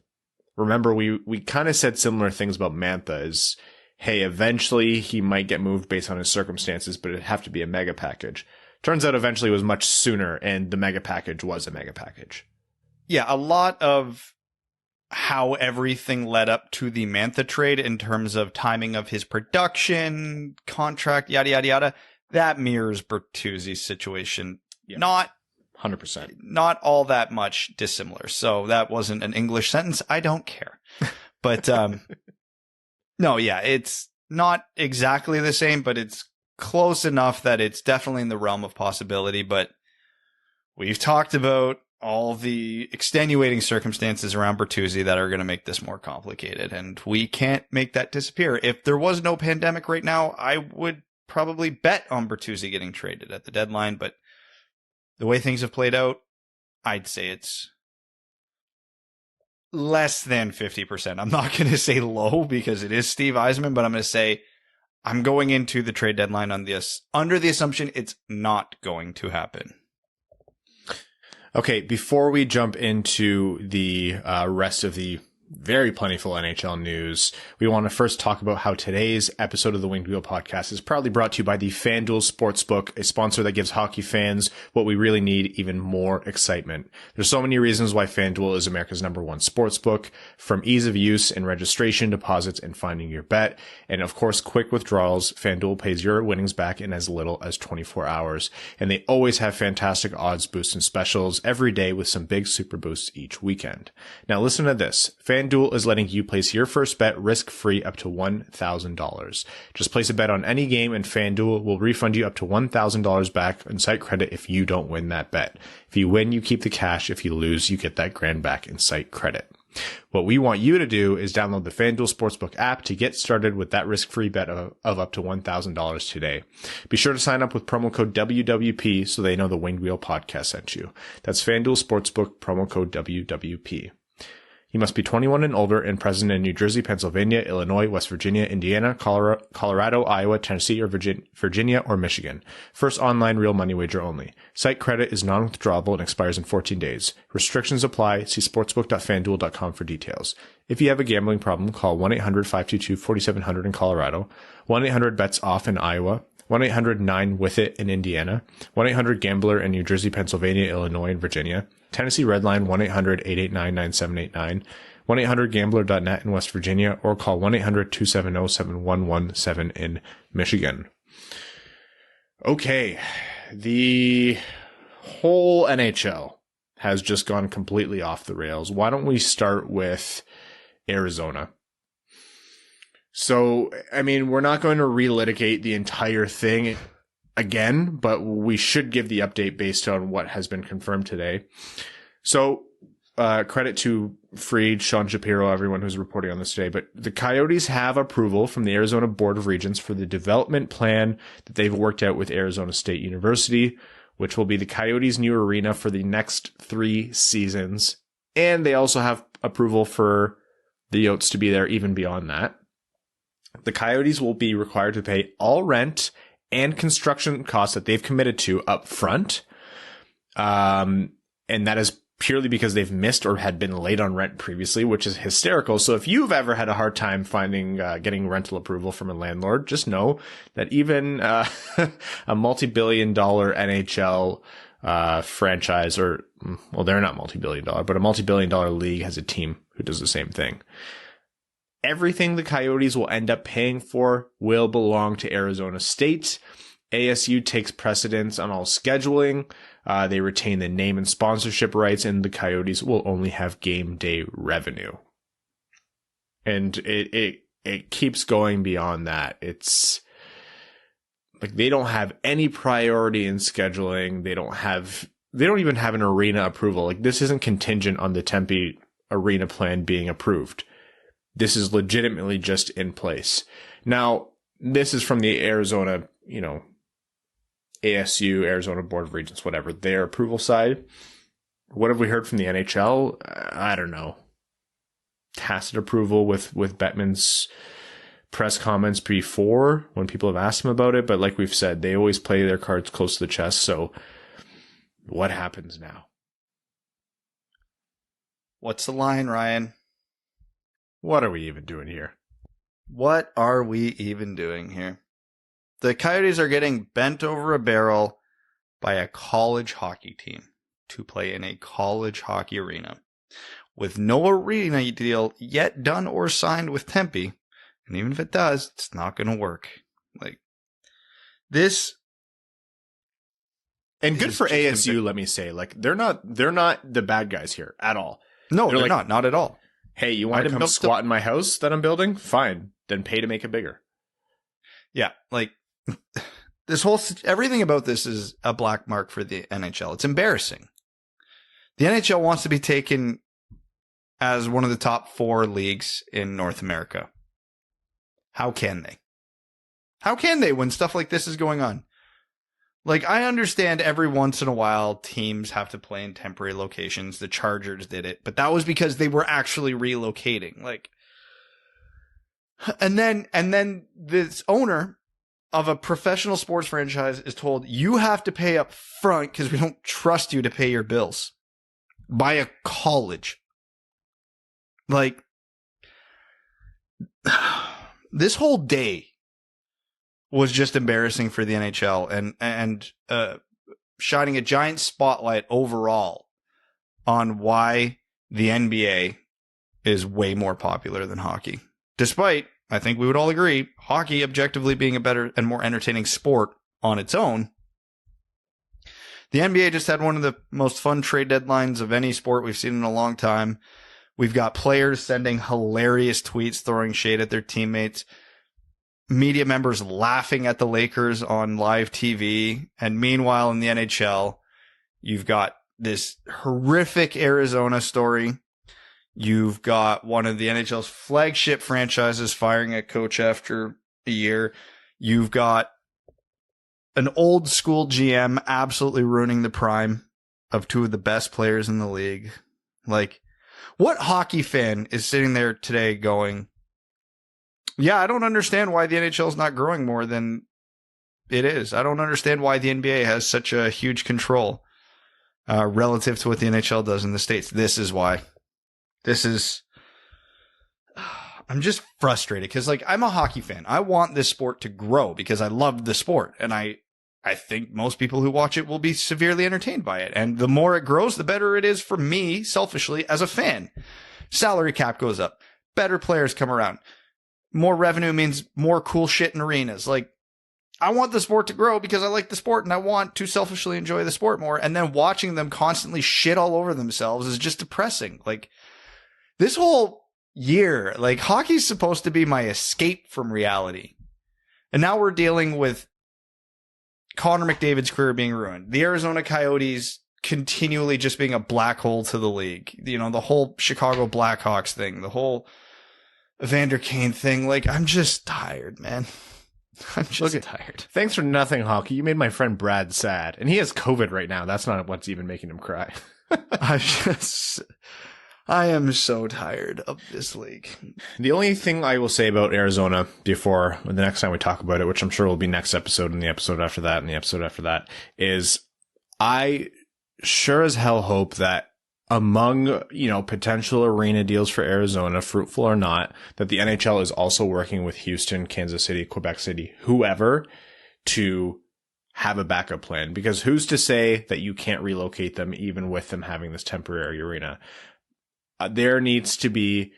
remember we kind of said similar things about Mantha is, hey, eventually he might get moved based on his circumstances, but it'd have to be a mega package. Turns out eventually was much sooner, and the mega package was a mega package. Yeah, a lot of how everything led up to the Mantha trade in terms of timing of his production, contract, yada, yada, yada, that mirrors Bertuzzi's situation. Yeah. Not 100%. Not all that much dissimilar. So that wasn't an English sentence. I don't care. But no, yeah, it's not exactly the same, but it's close enough that it's definitely in the realm of possibility. But we've talked about all the extenuating circumstances around Bertuzzi that are going to make this more complicated, and we can't make that disappear. If there was no pandemic right now, I would probably bet on Bertuzzi getting traded at the deadline, but the way things have played out, I'd say it's less than 50%. I'm not going to say low because it is Steve Yzerman, but I'm going to say I'm going into the trade deadline on this under the assumption it's not going to happen. Okay, before we jump into the rest of the very plentiful NHL news, we want to first talk about how today's episode of the Winged Wheel podcast is proudly brought to you by the FanDuel Sportsbook, a sponsor that gives hockey fans what we really need, even more excitement. There's so many reasons why FanDuel is America's #1 sportsbook, from ease of use and registration, deposits, and finding your bet. And of course, quick withdrawals. FanDuel pays your winnings back in as little as 24 hours. And they always have fantastic odds boosts and specials every day with some big super boosts each weekend. Now listen to this. FanDuel is letting you place your first bet risk-free up to $1,000. Just place a bet on any game and FanDuel will refund you up to $1,000 back in site credit if you don't win that bet. If you win, you keep the cash. If you lose, you get that grand back in site credit. What we want you to do is download the FanDuel Sportsbook app to get started with that risk-free bet of up to $1,000 today. Be sure to sign up with promo code WWP so they know the Winged Wheel podcast sent you. That's FanDuel Sportsbook, promo code WWP. You must be 21 and older and present in New Jersey, Pennsylvania, Illinois, West Virginia, Indiana, Colorado, Iowa, Tennessee, or Virginia, or Michigan. First online real money wager only. Site credit is non-withdrawable and expires in 14 days. Restrictions apply. See sportsbook.fanduel.com for details. If you have a gambling problem, call 1-800-522-4700 in Colorado, 1-800-BETS-OFF in Iowa, 1-800-9-WITH-IT in Indiana, 1-800-GAMBLER in New Jersey, Pennsylvania, Illinois, and Virginia, Tennessee Redline 1-800-889-9789, 1-800-GAMBLER.net in West Virginia, or call 1-800-270-7117 in Michigan. Okay, the whole NHL has just gone completely off the rails. Why don't we start with Arizona? So, I mean, we're not going to relitigate the entire thing again, but we should give the update based on what has been confirmed today. So, credit to Fried, Sean Shapiro, everyone who's reporting on this today, but the Coyotes have approval from the Arizona Board of Regents for the development plan that they've worked out with Arizona State University, which will be the Coyotes' new arena for the next 3 seasons. And they also have approval for the Yotes to be there even beyond that. The Coyotes will be required to pay all rent and construction costs that they've committed to up front. And that is purely because they've missed or had been late on rent previously, which is hysterical. So if you've ever had a hard time finding, getting rental approval from a landlord, just know that even, a multi-billion-dollar NHL, franchise, or, well, they're not multi-billion-dollar, but a multi-billion-dollar league has a team who does the same thing. Everything the Coyotes will end up paying for will belong to Arizona State. ASU takes precedence on all scheduling. They retain the name and sponsorship rights, and the Coyotes will only have game day revenue. And it keeps going beyond that. It's like they don't have any priority in scheduling. They don't even have an arena approval. Like, this isn't contingent on the Tempe arena plan being approved. This is legitimately just in place. Now, this is from the Arizona, ASU, Arizona Board of Regents, whatever, their approval side. What have we heard from the NHL? I don't know. Tacit approval with Bettman's press comments before when people have asked him about it. But like we've said, they always play their cards close to the chest. So what happens now? What's the line, Ryan? What are we even doing here? What are we even doing here? The Coyotes are getting bent over a barrel by a college hockey team to play in a college hockey arena. With no arena deal yet done or signed with Tempe, and even if it does, it's not going to work. Like, this... And good for ASU, let me say. Like, they're not the bad guys here at all. No, they're not at all. Hey, you want to come squat in my house that I'm building? Fine. Then pay to make it bigger. Yeah, like, everything about this is a black mark for the NHL. It's embarrassing. The NHL wants to be taken as one of the top 4 leagues in North America. How can they? How can they when stuff like this is going on? Like, I understand every once in a while teams have to play in temporary locations. The Chargers did it, but that was because they were actually relocating. Like, and then this owner of a professional sports franchise is told, you have to pay up front because we don't trust you to pay your bills, by a college. Like, this whole day was just embarrassing for the NHL and shining a giant spotlight overall on why the NBA is way more popular than hockey. Despite, I think we would all agree, hockey objectively being a better and more entertaining sport on its own. The NBA just had one of the most fun trade deadlines of any sport we've seen in a long time. We've got players sending hilarious tweets, throwing shade at their teammates. Media members laughing at the Lakers on live TV. And meanwhile, in the NHL, you've got this horrific Arizona story. You've got one of the NHL's flagship franchises firing a coach after a year. You've got an old school GM absolutely ruining the prime of 2 of the best players in the league. Like, what hockey fan is sitting there today going, yeah, I don't understand why the NHL is not growing more than it is. I don't understand why the NBA has such a huge control relative to what the NHL does in the States. This is why. I'm just frustrated because, like, I'm a hockey fan. I want this sport to grow because I love the sport. And I think most people who watch it will be severely entertained by it. And the more it grows, the better it is for me, selfishly, as a fan. Salary cap goes up. Better players come around. More revenue means more cool shit in arenas. Like, I want the sport to grow because I like the sport and I want to selfishly enjoy the sport more. And then watching them constantly shit all over themselves is just depressing. Like, this whole year, like, hockey's supposed to be my escape from reality. And now we're dealing with Connor McDavid's career being ruined. The Arizona Coyotes continually just being a black hole to the league. You know, the whole Chicago Blackhawks thing, the whole Evander Kane thing. Like, I'm just tired, man. I'm just tired. Thanks for nothing, hockey. You made my friend Brad sad. And he has COVID right now. That's not what's even making him cry. I am so tired of this league. The only thing I will say about Arizona before the next time we talk about it, which I'm sure will be next episode and the episode after that and the episode after that, is I sure as hell hope that among, you know, potential arena deals for Arizona, fruitful or not, that the NHL is also working with Houston, Kansas City, Quebec City, whoever, to have a backup plan. Because who's to say that you can't relocate them even with them having this temporary arena? There needs to be,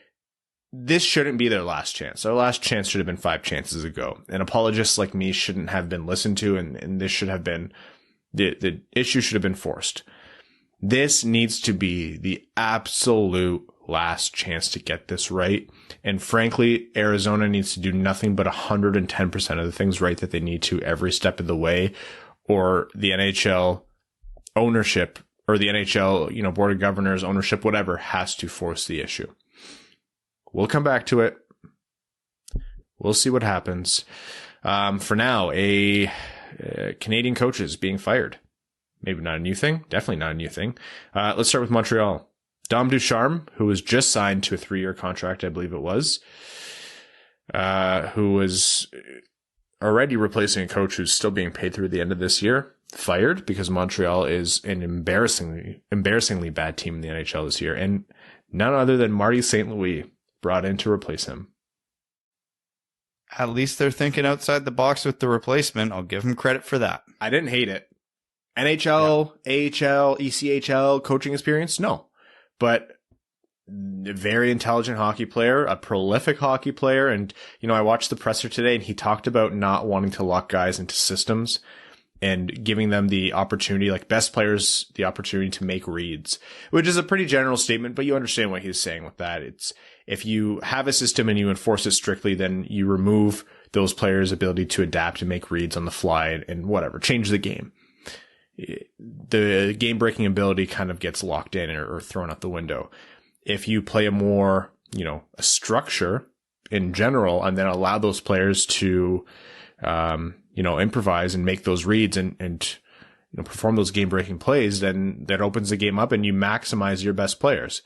this shouldn't be their last chance. Their last chance should have been 5 chances ago. And apologists like me shouldn't have been listened to, and this should have been, the issue should have been forced. This needs to be the absolute last chance to get this right. And frankly, Arizona needs to do nothing but 110% of the things right that they need to every step of the way, or the NHL ownership, or the NHL, you know, board of governors, ownership, whatever, has to force the issue. We'll come back to it. We'll see what happens. For now, a Canadian coach is being fired. Maybe not a new thing. Definitely not a new thing. Let's start with Montreal. Dom Ducharme, who was just signed to a 3-year contract, I believe it was, who was already replacing a coach who's still being paid through the end of this year, fired because Montreal is an embarrassingly bad team in the NHL this year, and none other than Marty St. Louis brought in to replace him. At least they're thinking outside the box with the replacement. I'll give them credit for that. I didn't hate it. NHL, yeah. AHL, ECHL coaching experience? No. But a very intelligent hockey player, a prolific hockey player. And, you know, I watched the presser today and he talked about not wanting to lock guys into systems and giving them the opportunity, like best players, the opportunity to make reads, which is a pretty general statement, but you understand what he's saying with that. It's, if you have a system and you enforce it strictly, then you remove those players' ability to adapt and make reads on the fly and whatever, change the game. The game-breaking ability kind of gets locked in or thrown out the window. If you play a more, a structure in general, and then allow those players to, improvise and make those reads and perform those game-breaking plays, then that opens the game up and you maximize your best players.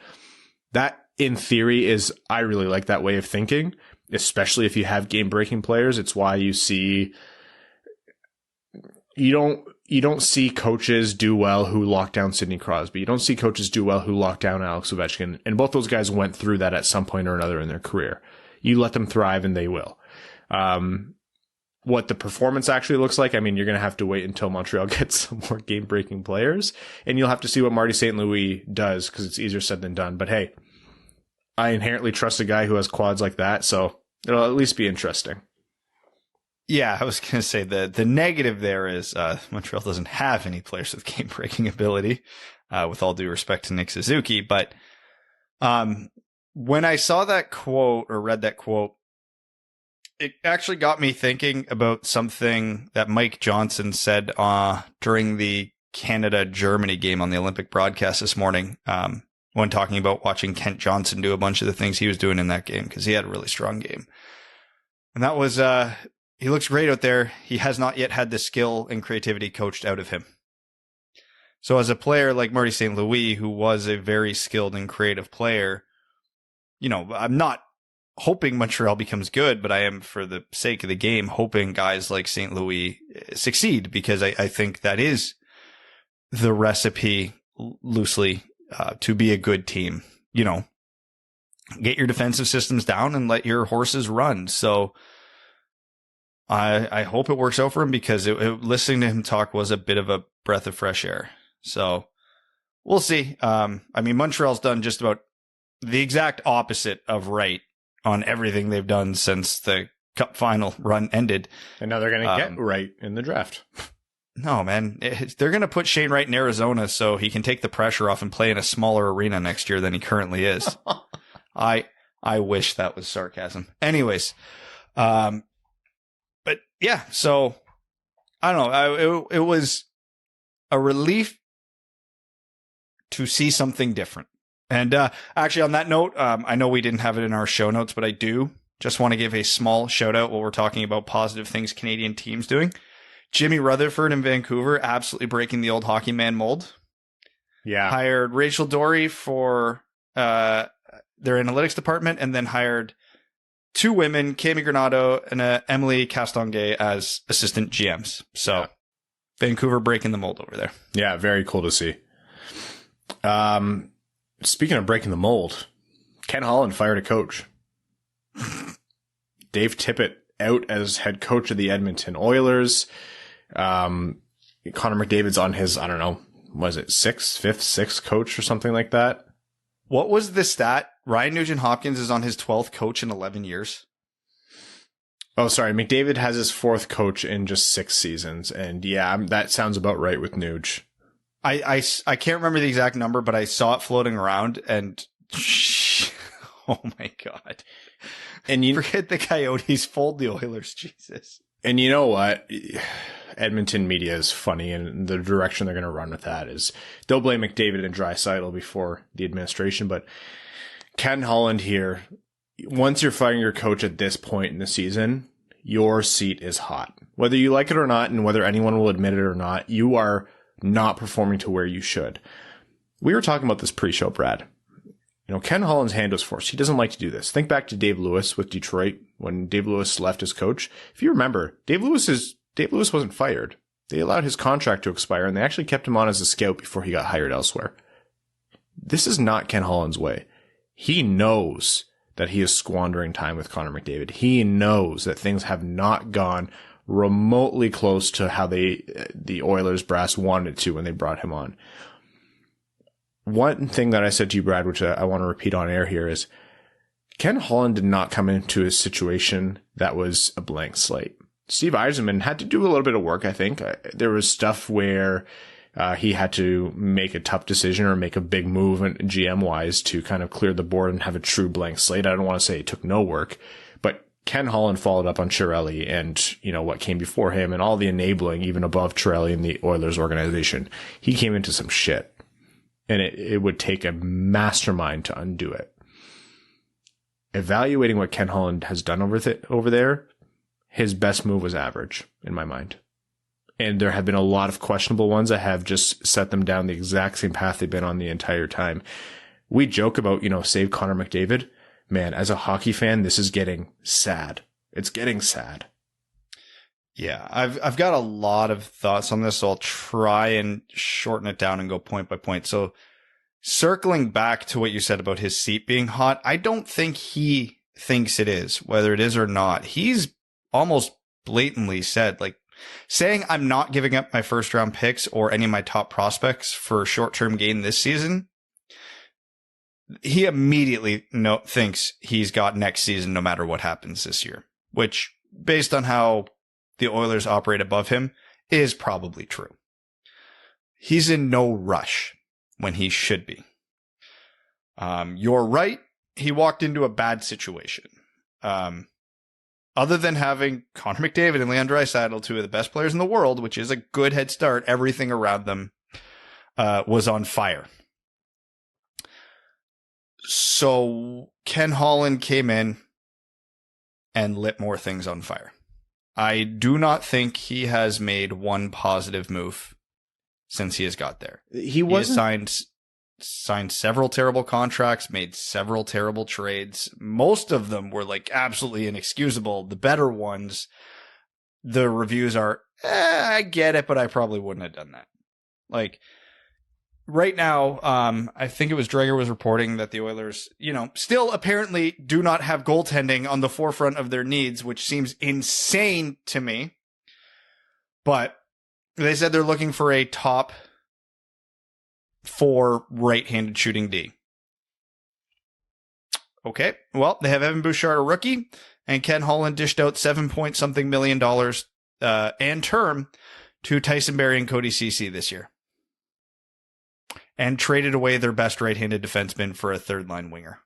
That, in theory, I really like that way of thinking, especially if you have game-breaking players. It's why you see, you don't see coaches do well who lock down Sidney Crosby. You don't see coaches do well who lock down Alex Ovechkin. And both those guys went through that at some point or another in their career. You let them thrive and they will. What the performance actually looks like, you're going to have to wait until Montreal gets some more game-breaking players. And you'll have to see what Marty St. Louis does, because it's easier said than done. But hey, I inherently trust a guy who has quads like that, so it'll at least be interesting. Yeah, I was going to say the negative there is Montreal doesn't have any players with game-breaking ability, with all due respect to Nick Suzuki. But when I saw that quote or read that quote, it actually got me thinking about something that Mike Johnson said during the Canada-Germany game on the Olympic broadcast this morning, when talking about watching Kent Johnson do a bunch of the things he was doing in that game, because he had a really strong game. And that was... he looks great out there. He has not yet had the skill and creativity coached out of him. So as a player like Marty St. Louis, who was a very skilled and creative player, I'm not hoping Montreal becomes good, but I am, for the sake of the game, hoping guys like St. Louis succeed, because I think that is the recipe, loosely, to be a good team. Get your defensive systems down and let your horses run. So I hope it works out for him, because listening to him talk was a bit of a breath of fresh air. So we'll see. Montreal's done just about the exact opposite of right on everything they've done since the Cup final run ended. And now they're going to get right in the draft. No, man. They're going to put Shane Wright in Arizona so he can take the pressure off and play in a smaller arena next year than he currently is. I wish that was sarcasm. Anyways, but yeah, so I don't know. It was a relief to see something different. And actually, on that note, I know we didn't have it in our show notes, but I do just want to give a small shout out while we're talking about positive things Canadian teams doing. Jimmy Rutherford in Vancouver, absolutely breaking the old hockey man mold. Yeah. Hired Rachel Dory for their analytics department, and then hired two women, Cami Granado and Emily Castonguay, as assistant GMs. So Vancouver breaking the mold over there. Yeah, very cool to see. Speaking of breaking the mold, Ken Holland fired a coach. Dave Tippett out as head coach of the Edmonton Oilers. Connor McDavid's on his, I don't know, was it sixth coach or something like that? What was the stat? Ryan Nugent-Hopkins is on his 12th coach in 11 years. Oh, sorry. McDavid has his 4th coach in just 6 seasons. And yeah, that sounds about right with Nuge. I can't remember the exact number, but I saw it floating around, and oh my God. And you forget the Coyotes, fold the Oilers. Jesus. And you know what? Edmonton media is funny, and the direction they're going to run with that is they'll blame McDavid and Draisaitl before the administration. But Ken Holland here, once you're firing your coach at this point in the season, your seat is hot. Whether you like it or not, and whether anyone will admit it or not, you are not performing to where you should. We were talking about this pre-show, Brad. Ken Holland's hand was forced. He doesn't like to do this. Think back to Dave Lewis with Detroit when Dave Lewis left as coach. If you remember, Dave Lewis wasn't fired. They allowed his contract to expire, and they actually kept him on as a scout before he got hired elsewhere. This is not Ken Holland's way. He knows that he is squandering time with Connor McDavid. He knows that things have not gone remotely close to how the Oilers brass wanted to when they brought him on. One thing that I said to you, Brad, which I want to repeat on air here, is Ken Holland did not come into a situation that was a blank slate. Steve Yzerman had to do a little bit of work, I think. There was stuff where he had to make a tough decision or make a big move GM-wise to kind of clear the board and have a true blank slate. I don't want to say it took no work, but Ken Holland followed up on Chiarelli and, what came before him and all the enabling, even above Chiarelli in the Oilers organization. He came into some shit, and it would take a mastermind to undo it. Evaluating what Ken Holland has done over there, his best move was average in my mind. And there have been a lot of questionable ones that have just set them down the exact same path they've been on the entire time. We joke about, save Connor McDavid. Man, as a hockey fan, this is getting sad. It's getting sad. Yeah, I've got a lot of thoughts on this, so I'll try and shorten it down and go point by point. So circling back to what you said about his seat being hot, I don't think he thinks it is, whether it is or not. He's almost blatantly said, like, saying I'm not giving up my first round picks or any of my top prospects for short-term gain this season. He immediately thinks he's got next season no matter what happens this year, which, based on how the Oilers operate above him, is probably true. He's in no rush when he should be. You're right. He walked into a bad situation. Other than having Connor McDavid and Leon Draisaitl, two of the best players in the world, which is a good head start, everything around them was on fire. So Ken Holland came in and lit more things on fire. I do not think he has made one positive move since he has got there. He has signed several terrible contracts, made several terrible trades. Most of them were like absolutely inexcusable. The better ones, the reviews are, I get it, but I probably wouldn't have done that. Like, right now, I think it was Dreger was reporting that the Oilers, still apparently do not have goaltending on the forefront of their needs, which seems insane to me. But they said they're looking for a top 4 right-handed shooting D. Okay, well, they have Evan Bouchard, a rookie, and Ken Holland dished out $7-point-something million and term to Tyson Barrie and Cody Ceci this year, and traded away their best right-handed defenseman for a third-line winger.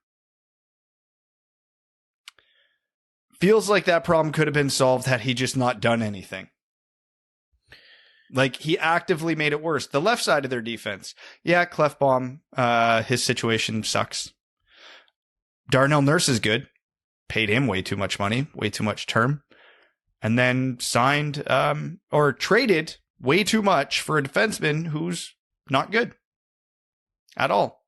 Feels like that problem could have been solved had he just not done anything. Like, he actively made it worse. The left side of their defense. Yeah, Clefbaum, his situation sucks. Darnell Nurse is good. Paid him way too much money, way too much term. And then signed, or traded way too much for a defenseman who's not good at all.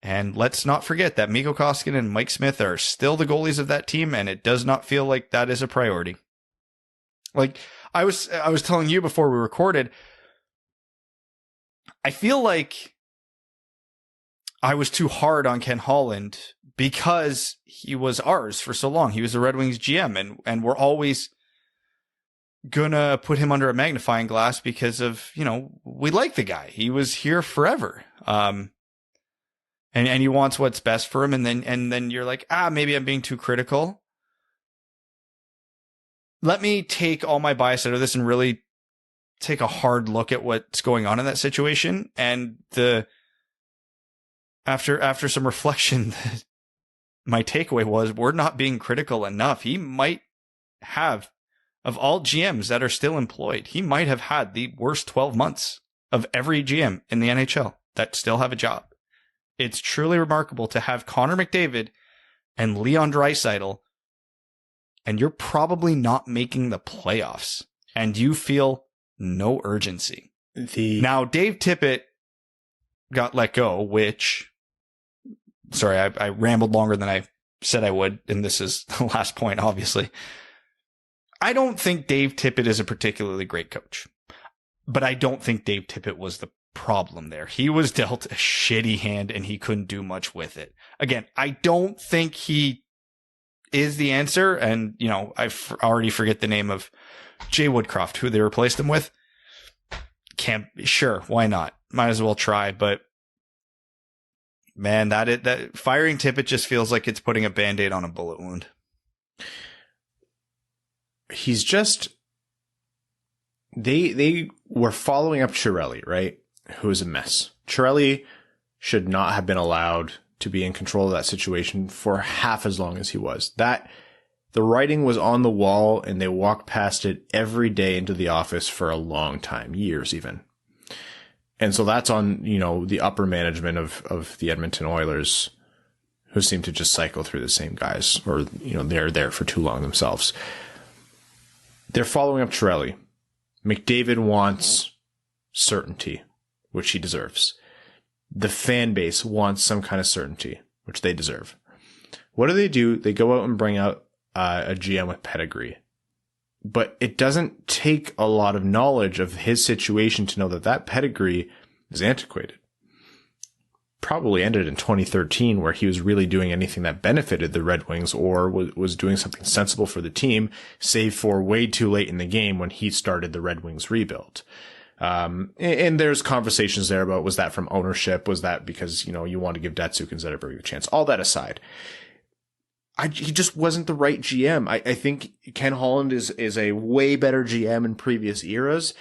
And let's not forget that Mikko Koskinen and Mike Smith are still the goalies of that team, and it does not feel like that is a priority. Like, I was telling you before we recorded, I feel like I was too hard on Ken Holland because he was ours for so long. He was the Red Wings GM, and we're always gonna put him under a magnifying glass because of, we like the guy. He was here forever. And he wants what's best for him, and then you're like, maybe I'm being too critical. Let me take all my bias out of this and really take a hard look at what's going on in that situation. And after some reflection, my takeaway was we're not being critical enough. He might have, of all GMs that are still employed, he might have had the worst 12 months of every GM in the NHL that still have a job. It's truly remarkable to have Connor McDavid and Leon Draisaitl, and you're probably not making the playoffs, and you feel no urgency. Now, Dave Tippett got let go, which, sorry, I rambled longer than I said I would, and this is the last point, obviously. I don't think Dave Tippett is a particularly great coach, but I don't think Dave Tippett was the problem there. He was dealt a shitty hand, and he couldn't do much with it. Again, I don't think he is the answer. And, I already forget the name of Jay Woodcroft, who they replaced him with. Sure, why not? Might as well try. But man, that firing Tippett just feels like it's putting a Band-Aid on a bullet wound. He's just, they were following up Chiarelli, right? Who is a mess. Chiarelli should not have been allowed to be in control of that situation for half as long as he was. That The writing was on the wall, and they walked past it every day into the office for a long time, years even. And so that's on, the upper management of the Edmonton Oilers, who seem to just cycle through the same guys, or, they're there for too long themselves. They're following up Chiarelli. McDavid wants certainty, which he deserves. The fan base wants some kind of certainty, which they deserve. What do? They go out and bring out a GM with pedigree. But it doesn't take a lot of knowledge of his situation to know that pedigree is antiquated. Probably ended in 2013, where he was really doing anything that benefited the Red Wings or was doing something sensible for the team, save for way too late in the game when he started the Red Wings rebuild. And there's conversations there about, was that from ownership? Was that because, you want to give Datsuk and Zetterberg a chance? All that aside. He just wasn't the right GM. I think Ken Holland is a way better GM in previous eras,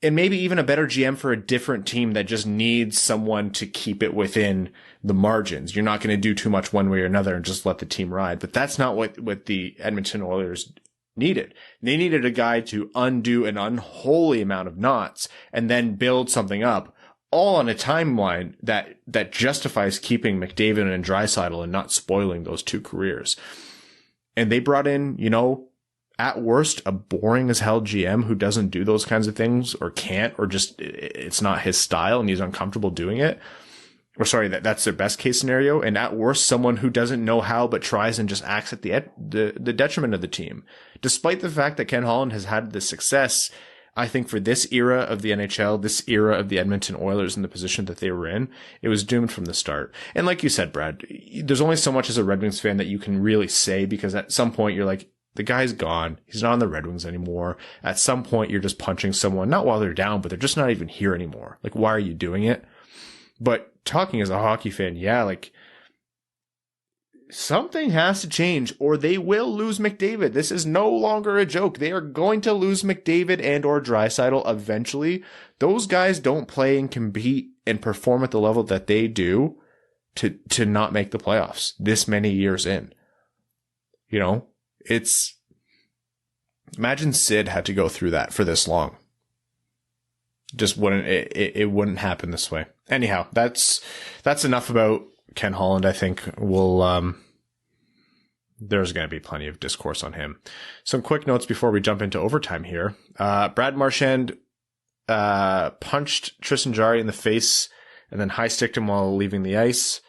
and maybe even a better GM for a different team that just needs someone to keep it within the margins. You're not going to do too much one way or another and just let the team ride. But that's not what the Edmonton Oilers needed. They needed a guy to undo an unholy amount of knots and then build something up, all on a timeline that justifies keeping McDavid and Draisaitl and not spoiling those two careers. And they brought in, at worst, a boring as hell GM who doesn't do those kinds of things or can't, or just it's not his style and he's uncomfortable doing it. Or sorry, that's their best case scenario. And at worst, someone who doesn't know how but tries and just acts at the detriment of the team. Despite the fact that Ken Holland has had the success, I think for this era of the NHL, this era of the Edmonton Oilers in the position that they were in, it was doomed from the start. And like you said, Brad, there's only so much as a Red Wings fan that you can really say, because at some point you're like, the guy's gone. He's not on the Red Wings anymore. At some point you're just punching someone, not while they're down, but they're just not even here anymore. Like, why are you doing it? But talking as a hockey fan, yeah, like, something has to change or they will lose McDavid. This is no longer a joke. They are going to lose McDavid and or Draisaitl eventually. Those guys don't play and compete and perform at the level that they do to not make the playoffs this many years in. Imagine Sid had to go through that for this long. Just wouldn't, it wouldn't happen this way. Anyhow, that's enough about Ken Holland. I think there's going to be plenty of discourse on him. Some quick notes before we jump into overtime here. Brad Marchand punched Tristan Jarry in the face and then high-sticked him while leaving the ice.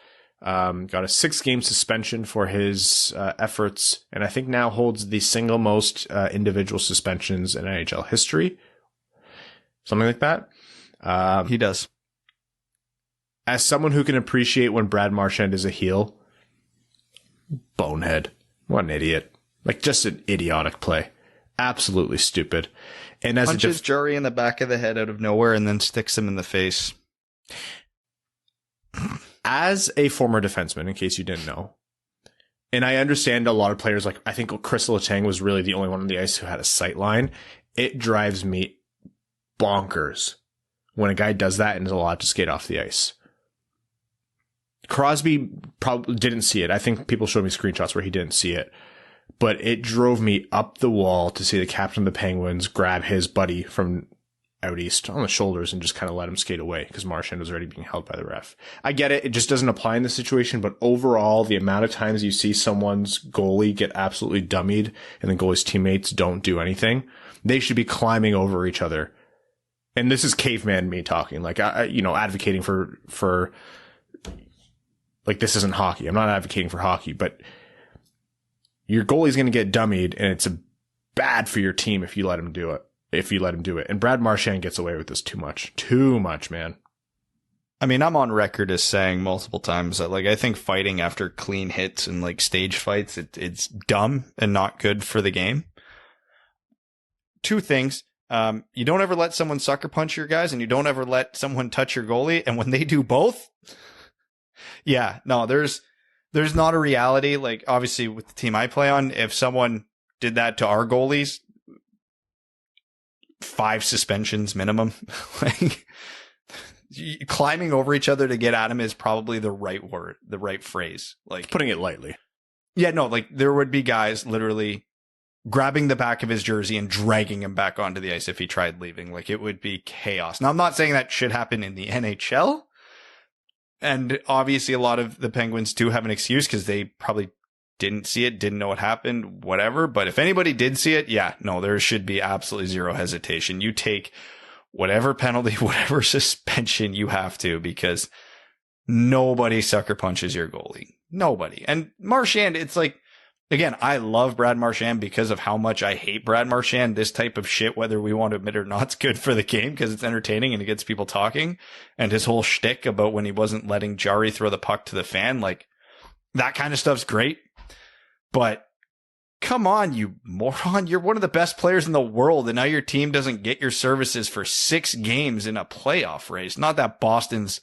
Got a 6-game suspension for his efforts, and I think now holds the single most individual suspensions in NHL history. Something like that. He does. As someone who can appreciate when Brad Marchand is a heel, bonehead. What an idiot. Like, just an idiotic play. Absolutely stupid. And as punches Jarry in the back of the head out of nowhere and then sticks him in the face. As a former defenseman, in case you didn't know, and I understand a lot of players, like, I think Chris Letang was really the only one on the ice who had a sight line. It drives me bonkers when a guy does that and is allowed to skate off the ice. Crosby probably didn't see it. I think people showed me screenshots where he didn't see it. But it drove me up the wall to see the captain of the Penguins grab his buddy from out east on the shoulders and just kind of let him skate away because Marchand was already being held by the ref. I get it. It just doesn't apply in this situation. But overall, the amount of times you see someone's goalie get absolutely dummied and the goalie's teammates don't do anything, they should be climbing over each other. And this is caveman me talking, like, advocating for like, this isn't hockey. I'm not advocating for hockey, but your goalie's going to get dummied, and it's bad for your team if you let him do it. And Brad Marchand gets away with this too much. Too much, man. I mean, I'm on record as saying multiple times that, like, I think fighting after clean hits and, like, stage fights, it's dumb and not good for the game. Two things. You don't ever let someone sucker punch your guys, and you don't ever let someone touch your goalie. And when they do both, yeah, no, there's not a reality. Like, obviously with the team I play on, if someone did that to our goalies, 5 suspensions minimum. Like, climbing over each other to get at him is probably the right word, the right phrase. Like, putting it lightly. Yeah, no, like there would be guys literally grabbing the back of his jersey and dragging him back onto the ice if he tried leaving. Like it would be chaos. Now, I'm not saying that should happen in the NHL. And obviously a lot of the Penguins do have an excuse because they probably didn't see it, didn't know what happened, whatever. But if anybody did see it, yeah, no, there should be absolutely zero hesitation. You take whatever penalty, whatever suspension you have to, because nobody sucker punches your goalie. Nobody. And Marchand, it's like, again, I love Brad Marchand because of how much I hate Brad Marchand. This type of shit, whether we want to admit it or not, is good for the game because it's entertaining and it gets people talking. And his whole shtick about when he wasn't letting Jari throw the puck to the fan, like that kind of stuff's great. But come on, you moron. You're one of the best players in the world, and now your team doesn't get your services for 6 games in a playoff race. Not that Boston's,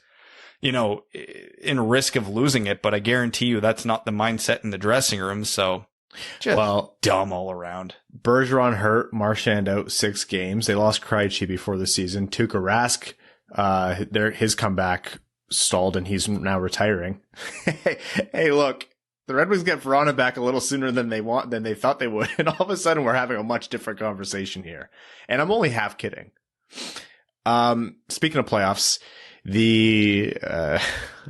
in risk of losing it, but I guarantee you that's not the mindset in the dressing room. So just dumb all around. Bergeron hurt, Marchand out 6 games. They lost Krejci before the season. Tuukka Rask, his comeback stalled and he's now retiring. Hey, look, the Red Wings get Verona back a little sooner than they thought they would. And all of a sudden we're having a much different conversation here. And I'm only half kidding. Speaking of playoffs,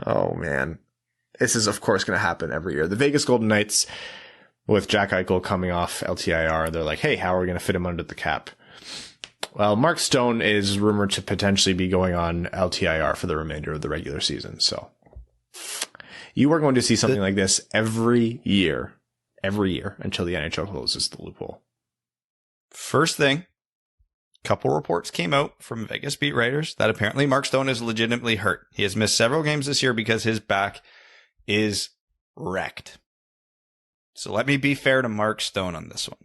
oh man, this is of course going to happen every year. The Vegas Golden Knights, with Jack Eichel coming off LTIR, they're like, hey, how are we going to fit him under the cap? Well, Mark Stone is rumored to potentially be going on LTIR for the remainder of the regular season. So you are going to see something like this every year until the NHL closes the loophole. First thing, couple reports came out from Vegas beat writers that apparently Mark Stone is legitimately hurt. He has missed several games this year because his back is wrecked. So let me be fair to Mark Stone on this one.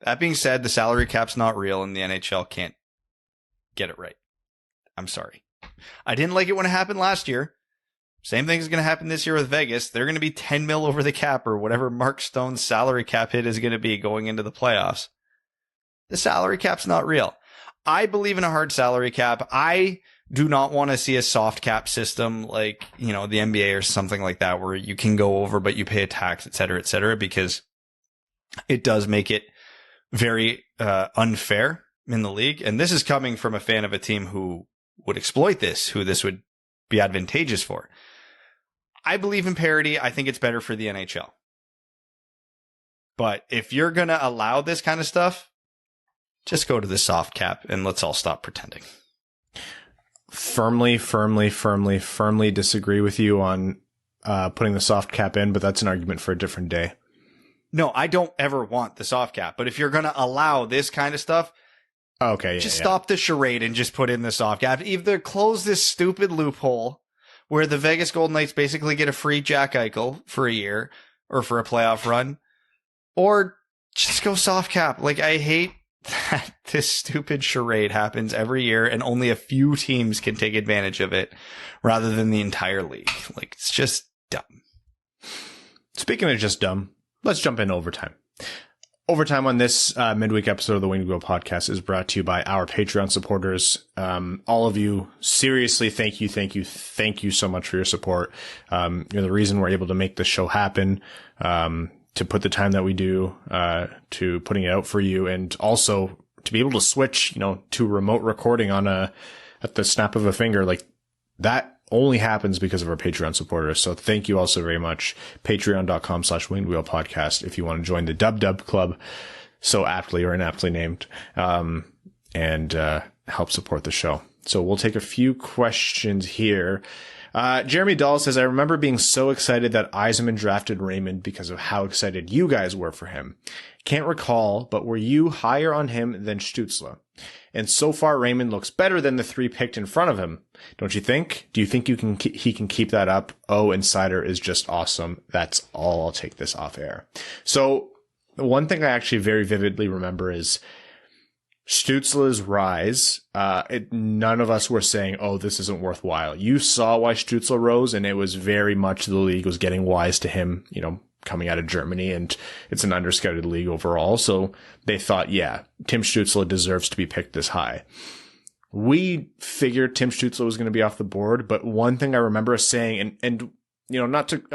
That being said, the salary cap's not real and the NHL can't get it right. I'm sorry. I didn't like it when it happened last year. Same thing is going to happen this year with Vegas. They're going to be 10 mil over the cap or whatever Mark Stone's salary cap hit is going to be going into the playoffs. The salary cap's not real. I believe in a hard salary cap. I do not want to see a soft cap system like, the NBA or something like that where you can go over, but you pay a tax, et cetera, because it does make it very unfair in the league. And this is coming from a fan of a team who would exploit this, who this would be advantageous for. I believe in parity. I think it's better for the NHL. But if you're going to allow this kind of stuff, just go to the soft cap and let's all stop pretending. Firmly disagree with you on putting the soft cap in, but that's an argument for a different day. No, I don't ever want the soft cap, but if you're going to allow this kind of stuff, stop the charade and just put in the soft cap. Either close this stupid loophole where the Vegas Golden Knights basically get a free Jack Eichel for a year or for a playoff run, or just go soft cap. Like, I hate that this stupid charade happens every year and only a few teams can take advantage of it rather than the entire league. Like, it's just dumb. Speaking of just dumb, let's jump into overtime. Overtime on this midweek episode of the Wing to Go podcast is brought to you by our Patreon supporters. All of you, seriously, thank you so much for your support. You're the reason we're able to make this show happen, to put the time that we do, to putting it out for you, and also to be able to switch, to remote recording at the snap of a finger. Like, that only happens because of our Patreon supporters. So thank you also very much. Patreon.com/Wingedwheel podcast if you want to join the Dub Club, so aptly or inaptly named, and help support the show. So we'll take a few questions here. Jeremy Dahl says, I remember being so excited that Yzerman drafted Raymond because of how excited you guys were for him. Can't recall, but were you higher on him than Stützle? And so far, Raymond looks better than the 3 picked in front of him. Don't you think? Do you think he can keep that up? Oh, and Seider is just awesome. That's all. I'll take this off air. So one thing I actually very vividly remember is Stützle's rise. None of us were saying, oh, this isn't worthwhile. You saw why Stützle rose, and it was very much the league was getting wise to him, coming out of Germany, and it's an underscouted league overall. So they thought, yeah, Tim Stützle deserves to be picked this high. We figured Tim Stützle was going to be off the board, but one thing I remember us saying, and I'm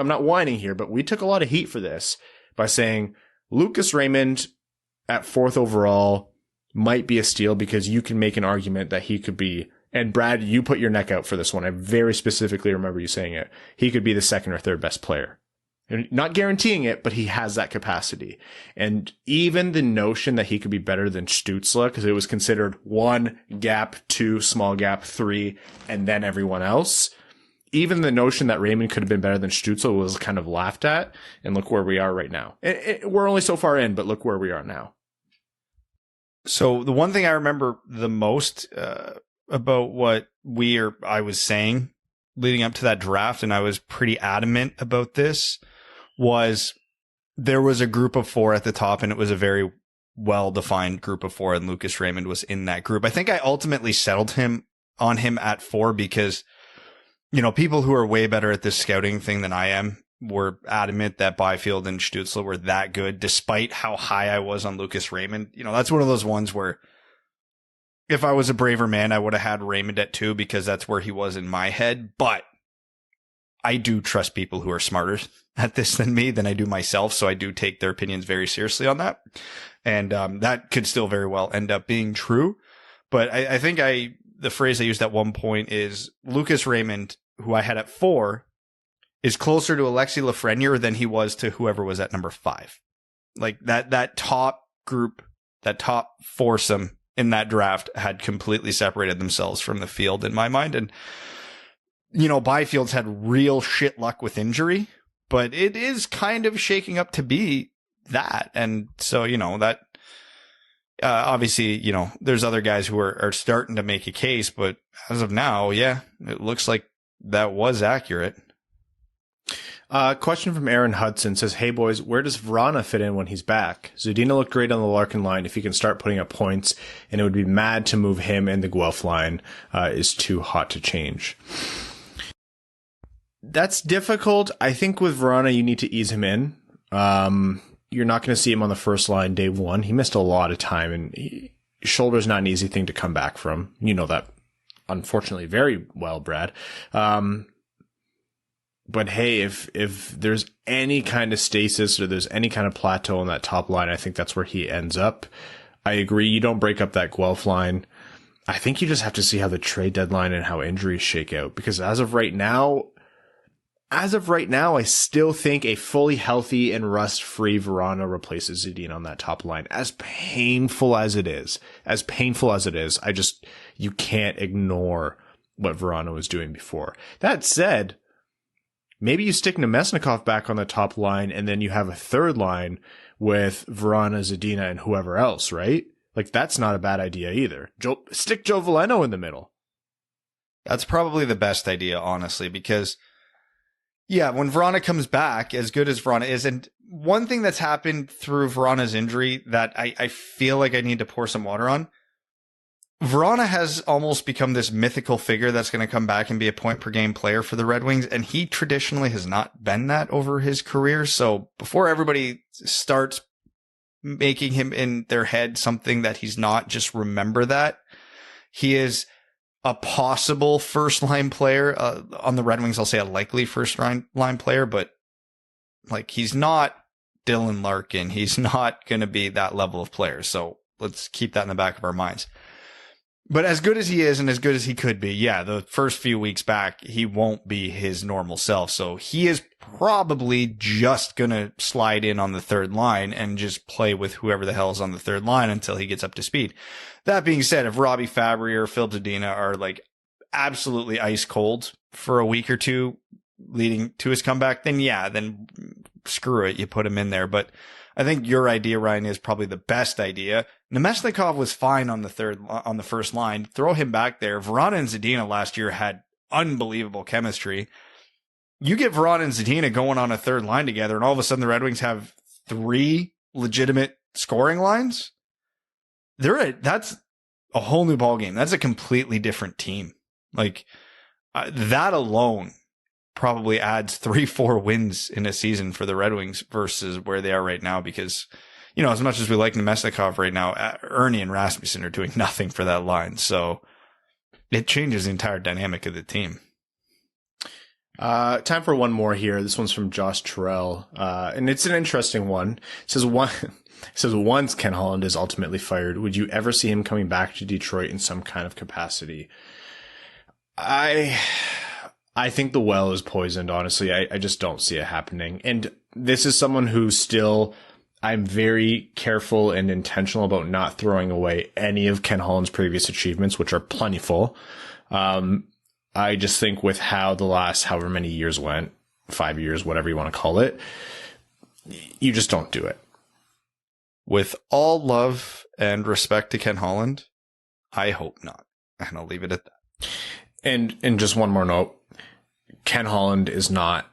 not whining here, but we took a lot of heat for this by saying Lucas Raymond at 4th overall might be a steal because you can make an argument that he could be, and Brad, you put your neck out for this one. I very specifically remember you saying it. He could be the 2nd or 3rd best player. And not guaranteeing it, but he has that capacity. And even the notion that he could be better than Stützle, because it was considered 1 gap, 2 small gap, 3, and then everyone else. Even the notion that Raymond could have been better than Stützle was kind of laughed at. And look where we are right now. We're only so far in, but look where we are now. So the one thing I remember the most about what I was saying leading up to that draft, and I was pretty adamant about this, was there was a group of 4 at the top, and it was a very well-defined group of 4, and Lucas Raymond was in that group. I think I ultimately settled on him at 4 because, people who are way better at this scouting thing than I am were adamant that Byfield and Stützle were that good, despite how high I was on Lucas Raymond. That's one of those ones where if I was a braver man, I would have had Raymond at 2 because that's where he was in my head. But I do trust people who are smarter at this than me, than I do myself. So I do take their opinions very seriously on that. And that could still very well end up being true. But I think the phrase I used at one point is Lucas Raymond, who I had at 4, is closer to Alexis Lafreniere than he was to whoever was at number 5. Like that top group, that top foursome in that draft had completely separated themselves from the field in my mind. And, Byfield's had real shit luck with injury, but it is kind of shaking up to be that. And so, that obviously, there's other guys who are starting to make a case, but as of now, yeah, it looks like that was accurate. Question from Aaron Hudson says, "Hey boys, where does Vrana fit in when he's back? Zadina looked great on the Larkin line if he can start putting up points, and it would be mad to move him, and the Guelph line is too hot to change." That's difficult. I think with Vrana, you need to ease him in. You're not going to see him on the first line day 1. He missed a lot of time, and shoulder's not an easy thing to come back from. You know that, unfortunately, very well, Brad. But hey, if there's any kind of stasis or there's any kind of plateau on that top line, I think that's where he ends up. I agree. You don't break up that Guelph line. I think you just have to see how the trade deadline and how injuries shake out, because as of right now, I still think a fully healthy and rust-free Vrana replaces Zadina on that top line. As painful as it is, you can't ignore what Vrana was doing before. That said, maybe you stick Nemesnikov back on the top line, and then you have a third line with Vrana, Zadina, and whoever else, right? Like, that's not a bad idea either. Stick Joe Veleno in the middle. That's probably the best idea, honestly, because yeah, when Vrana comes back, as good as Vrana is, and one thing that's happened through Vrana's injury that I feel like I need to pour some water on, Vrana has almost become this mythical figure that's going to come back and be a point per game player for the Red Wings, and he traditionally has not been that over his career. So before everybody starts making him in their head something that he's not, just remember that he is a possible first line player on the Red Wings. I'll say a likely first line player, but like, he's not Dylan Larkin. He's not going to be that level of player. So let's keep that in the back of our minds. But as good as he is and as good as he could be, yeah, the first few weeks back, he won't be his normal self. So he is probably just going to slide in on the third line and just play with whoever the hell is on the third line until he gets up to speed. That being said, if Robbie Fabbri or Filip Zadina are like absolutely ice cold for a week or two leading to his comeback, then yeah, then screw it. You put him in there. But I think your idea, Ryan, is probably the best idea. Nemesnikov was fine on the first line. Throw him back there. Vrana and Zadina last year had unbelievable chemistry. You get Vrana and Zadina going on a third line together, and all of a sudden the Red Wings have 3 legitimate scoring lines. That's a whole new ballgame. That's a completely different team. Like, that alone probably adds 3-4 wins in a season for the Red Wings versus where they are right now, because, you know, as much as we like Nemesnikov right now, Ernie and Rasmussen are doing nothing for that line. So it changes the entire dynamic of the team. Time for one more here. This one's from Josh Terrell. And it's an interesting one. It says once Ken Holland is ultimately fired, would you ever see him coming back to Detroit in some kind of capacity? I think the well is poisoned, honestly. I just don't see it happening. And this is someone who still, I'm very careful and intentional about not throwing away any of Ken Holland's previous achievements, which are plentiful. I just think with how the last however many years went, 5 years, whatever you want to call it, you just don't do it. With all love and respect to Ken Holland, I hope not. And I'll leave it at that. And just one more note. Ken Holland is not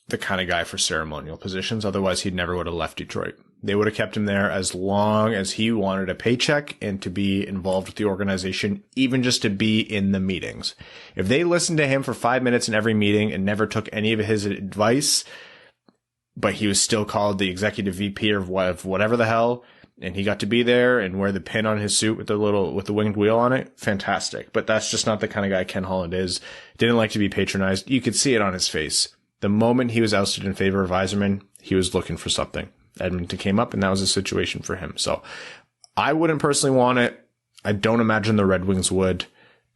the kind of guy for ceremonial positions. Otherwise, he never would have left Detroit. They would have kept him there as long as he wanted a paycheck and to be involved with the organization, even just to be in the meetings. If they listened to him for 5 minutes in every meeting and never took any of his advice, but he was still called the executive VP of whatever the hell, and he got to be there and wear the pin on his suit with the winged wheel on it, fantastic. But that's just not the kind of guy Ken Holland is. Didn't like to be patronized. You could see it on his face. The moment he was ousted in favor of Yzerman, he was looking for something. Edmonton came up, and that was a situation for him. So I wouldn't personally want it. I don't imagine the Red Wings would,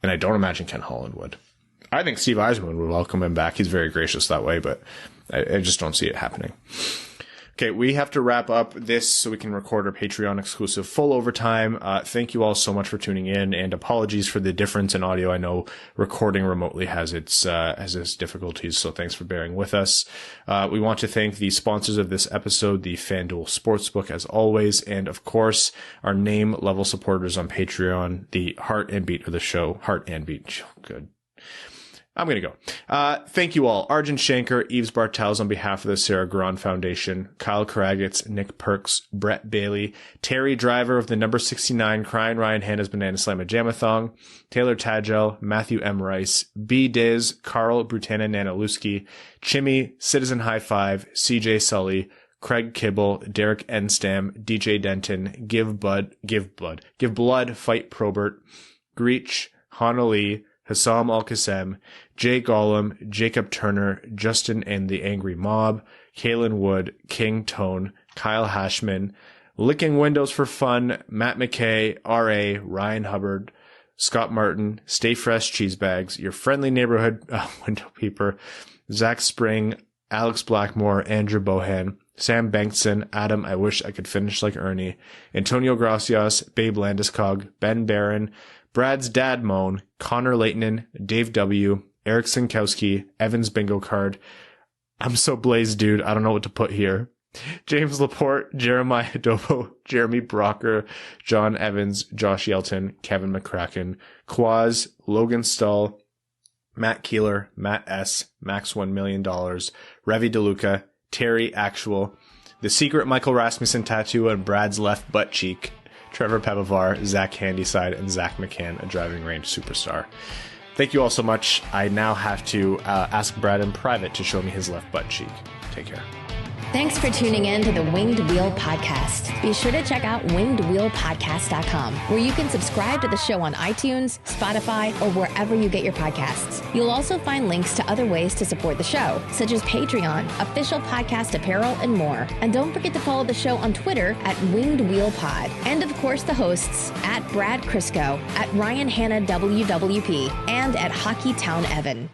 and I don't imagine Ken Holland would. I think Steve Yzerman would welcome him back. He's very gracious that way, but I just don't see it happening. Okay, we have to wrap up this so we can record our Patreon exclusive full overtime. Thank you all so much for tuning in, and apologies for the difference in audio. I know recording remotely has its difficulties, so thanks for bearing with us. We want to thank the sponsors of this episode, the FanDuel Sportsbook, as always, and of course, our name level supporters on Patreon, the heart and beat of the show. Heart and beat. Good. I'm going to go. Thank you all. Arjun Shankar, Yves Bartels on behalf of the Sarah Grand Foundation, Kyle Karagitz, Nick Perks, Brett Bailey, Terry Driver of the number 69 Crying Ryan Hanna's Banana Slamma Jamathon, Taylor Tadgel, Matthew M. Rice, B. Diz, Carl Brutana Nanaluski, Chimmy, Citizen High Five, CJ Sully, Craig Kibble, Derek Enstam, DJ Denton, Give Blood, Fight Probert, Greach, Hana Lee, Hassam Al-Qassem, Jay Gollum, Jacob Turner, Justin and the Angry Mob, Kalen Wood, King Tone, Kyle Hashman, Licking Windows for Fun, Matt McKay, R.A., Ryan Hubbard, Scott Martin, Stay Fresh Cheese Bags, Your Friendly Neighborhood Window Peeper, Zach Spring, Alex Blackmore, Andrew Bohan, Sam Bankson, Adam I Wish I Could Finish Like Ernie, Antonio Gracias, Babe Landeskog, Ben Barron, Brad's Dad Moan, Connor Leighton, Dave W., Eric Sinkowski, Evans Bingo Card. I'm so blazed, dude. I don't know what to put here. James Laporte, Jeremiah Adobo, Jeremy Brocker, John Evans, Josh Yelton, Kevin McCracken, Quaz, Logan Stull, Matt Keeler, Matt S., Max $1 million, Revi DeLuca, Terry Actual, The Secret Michael Rasmussen Tattoo on Brad's Left Butt Cheek, Trevor Pebavar, Zach Handyside, and Zach McCann, a driving range superstar. Thank you all so much. I now have to ask Brad in private to show me his left butt cheek. Take care. Thanks for tuning in to the Winged Wheel Podcast. Be sure to check out wingedwheelpodcast.com, where you can subscribe to the show on iTunes, Spotify, or wherever you get your podcasts. You'll also find links to other ways to support the show, such as Patreon, official podcast apparel, and more. And don't forget to follow the show on Twitter at Winged Wheel Pod. And of course, the hosts at Brad Crisco, at Ryan Hanna WWP, and at Hockey Town Evan.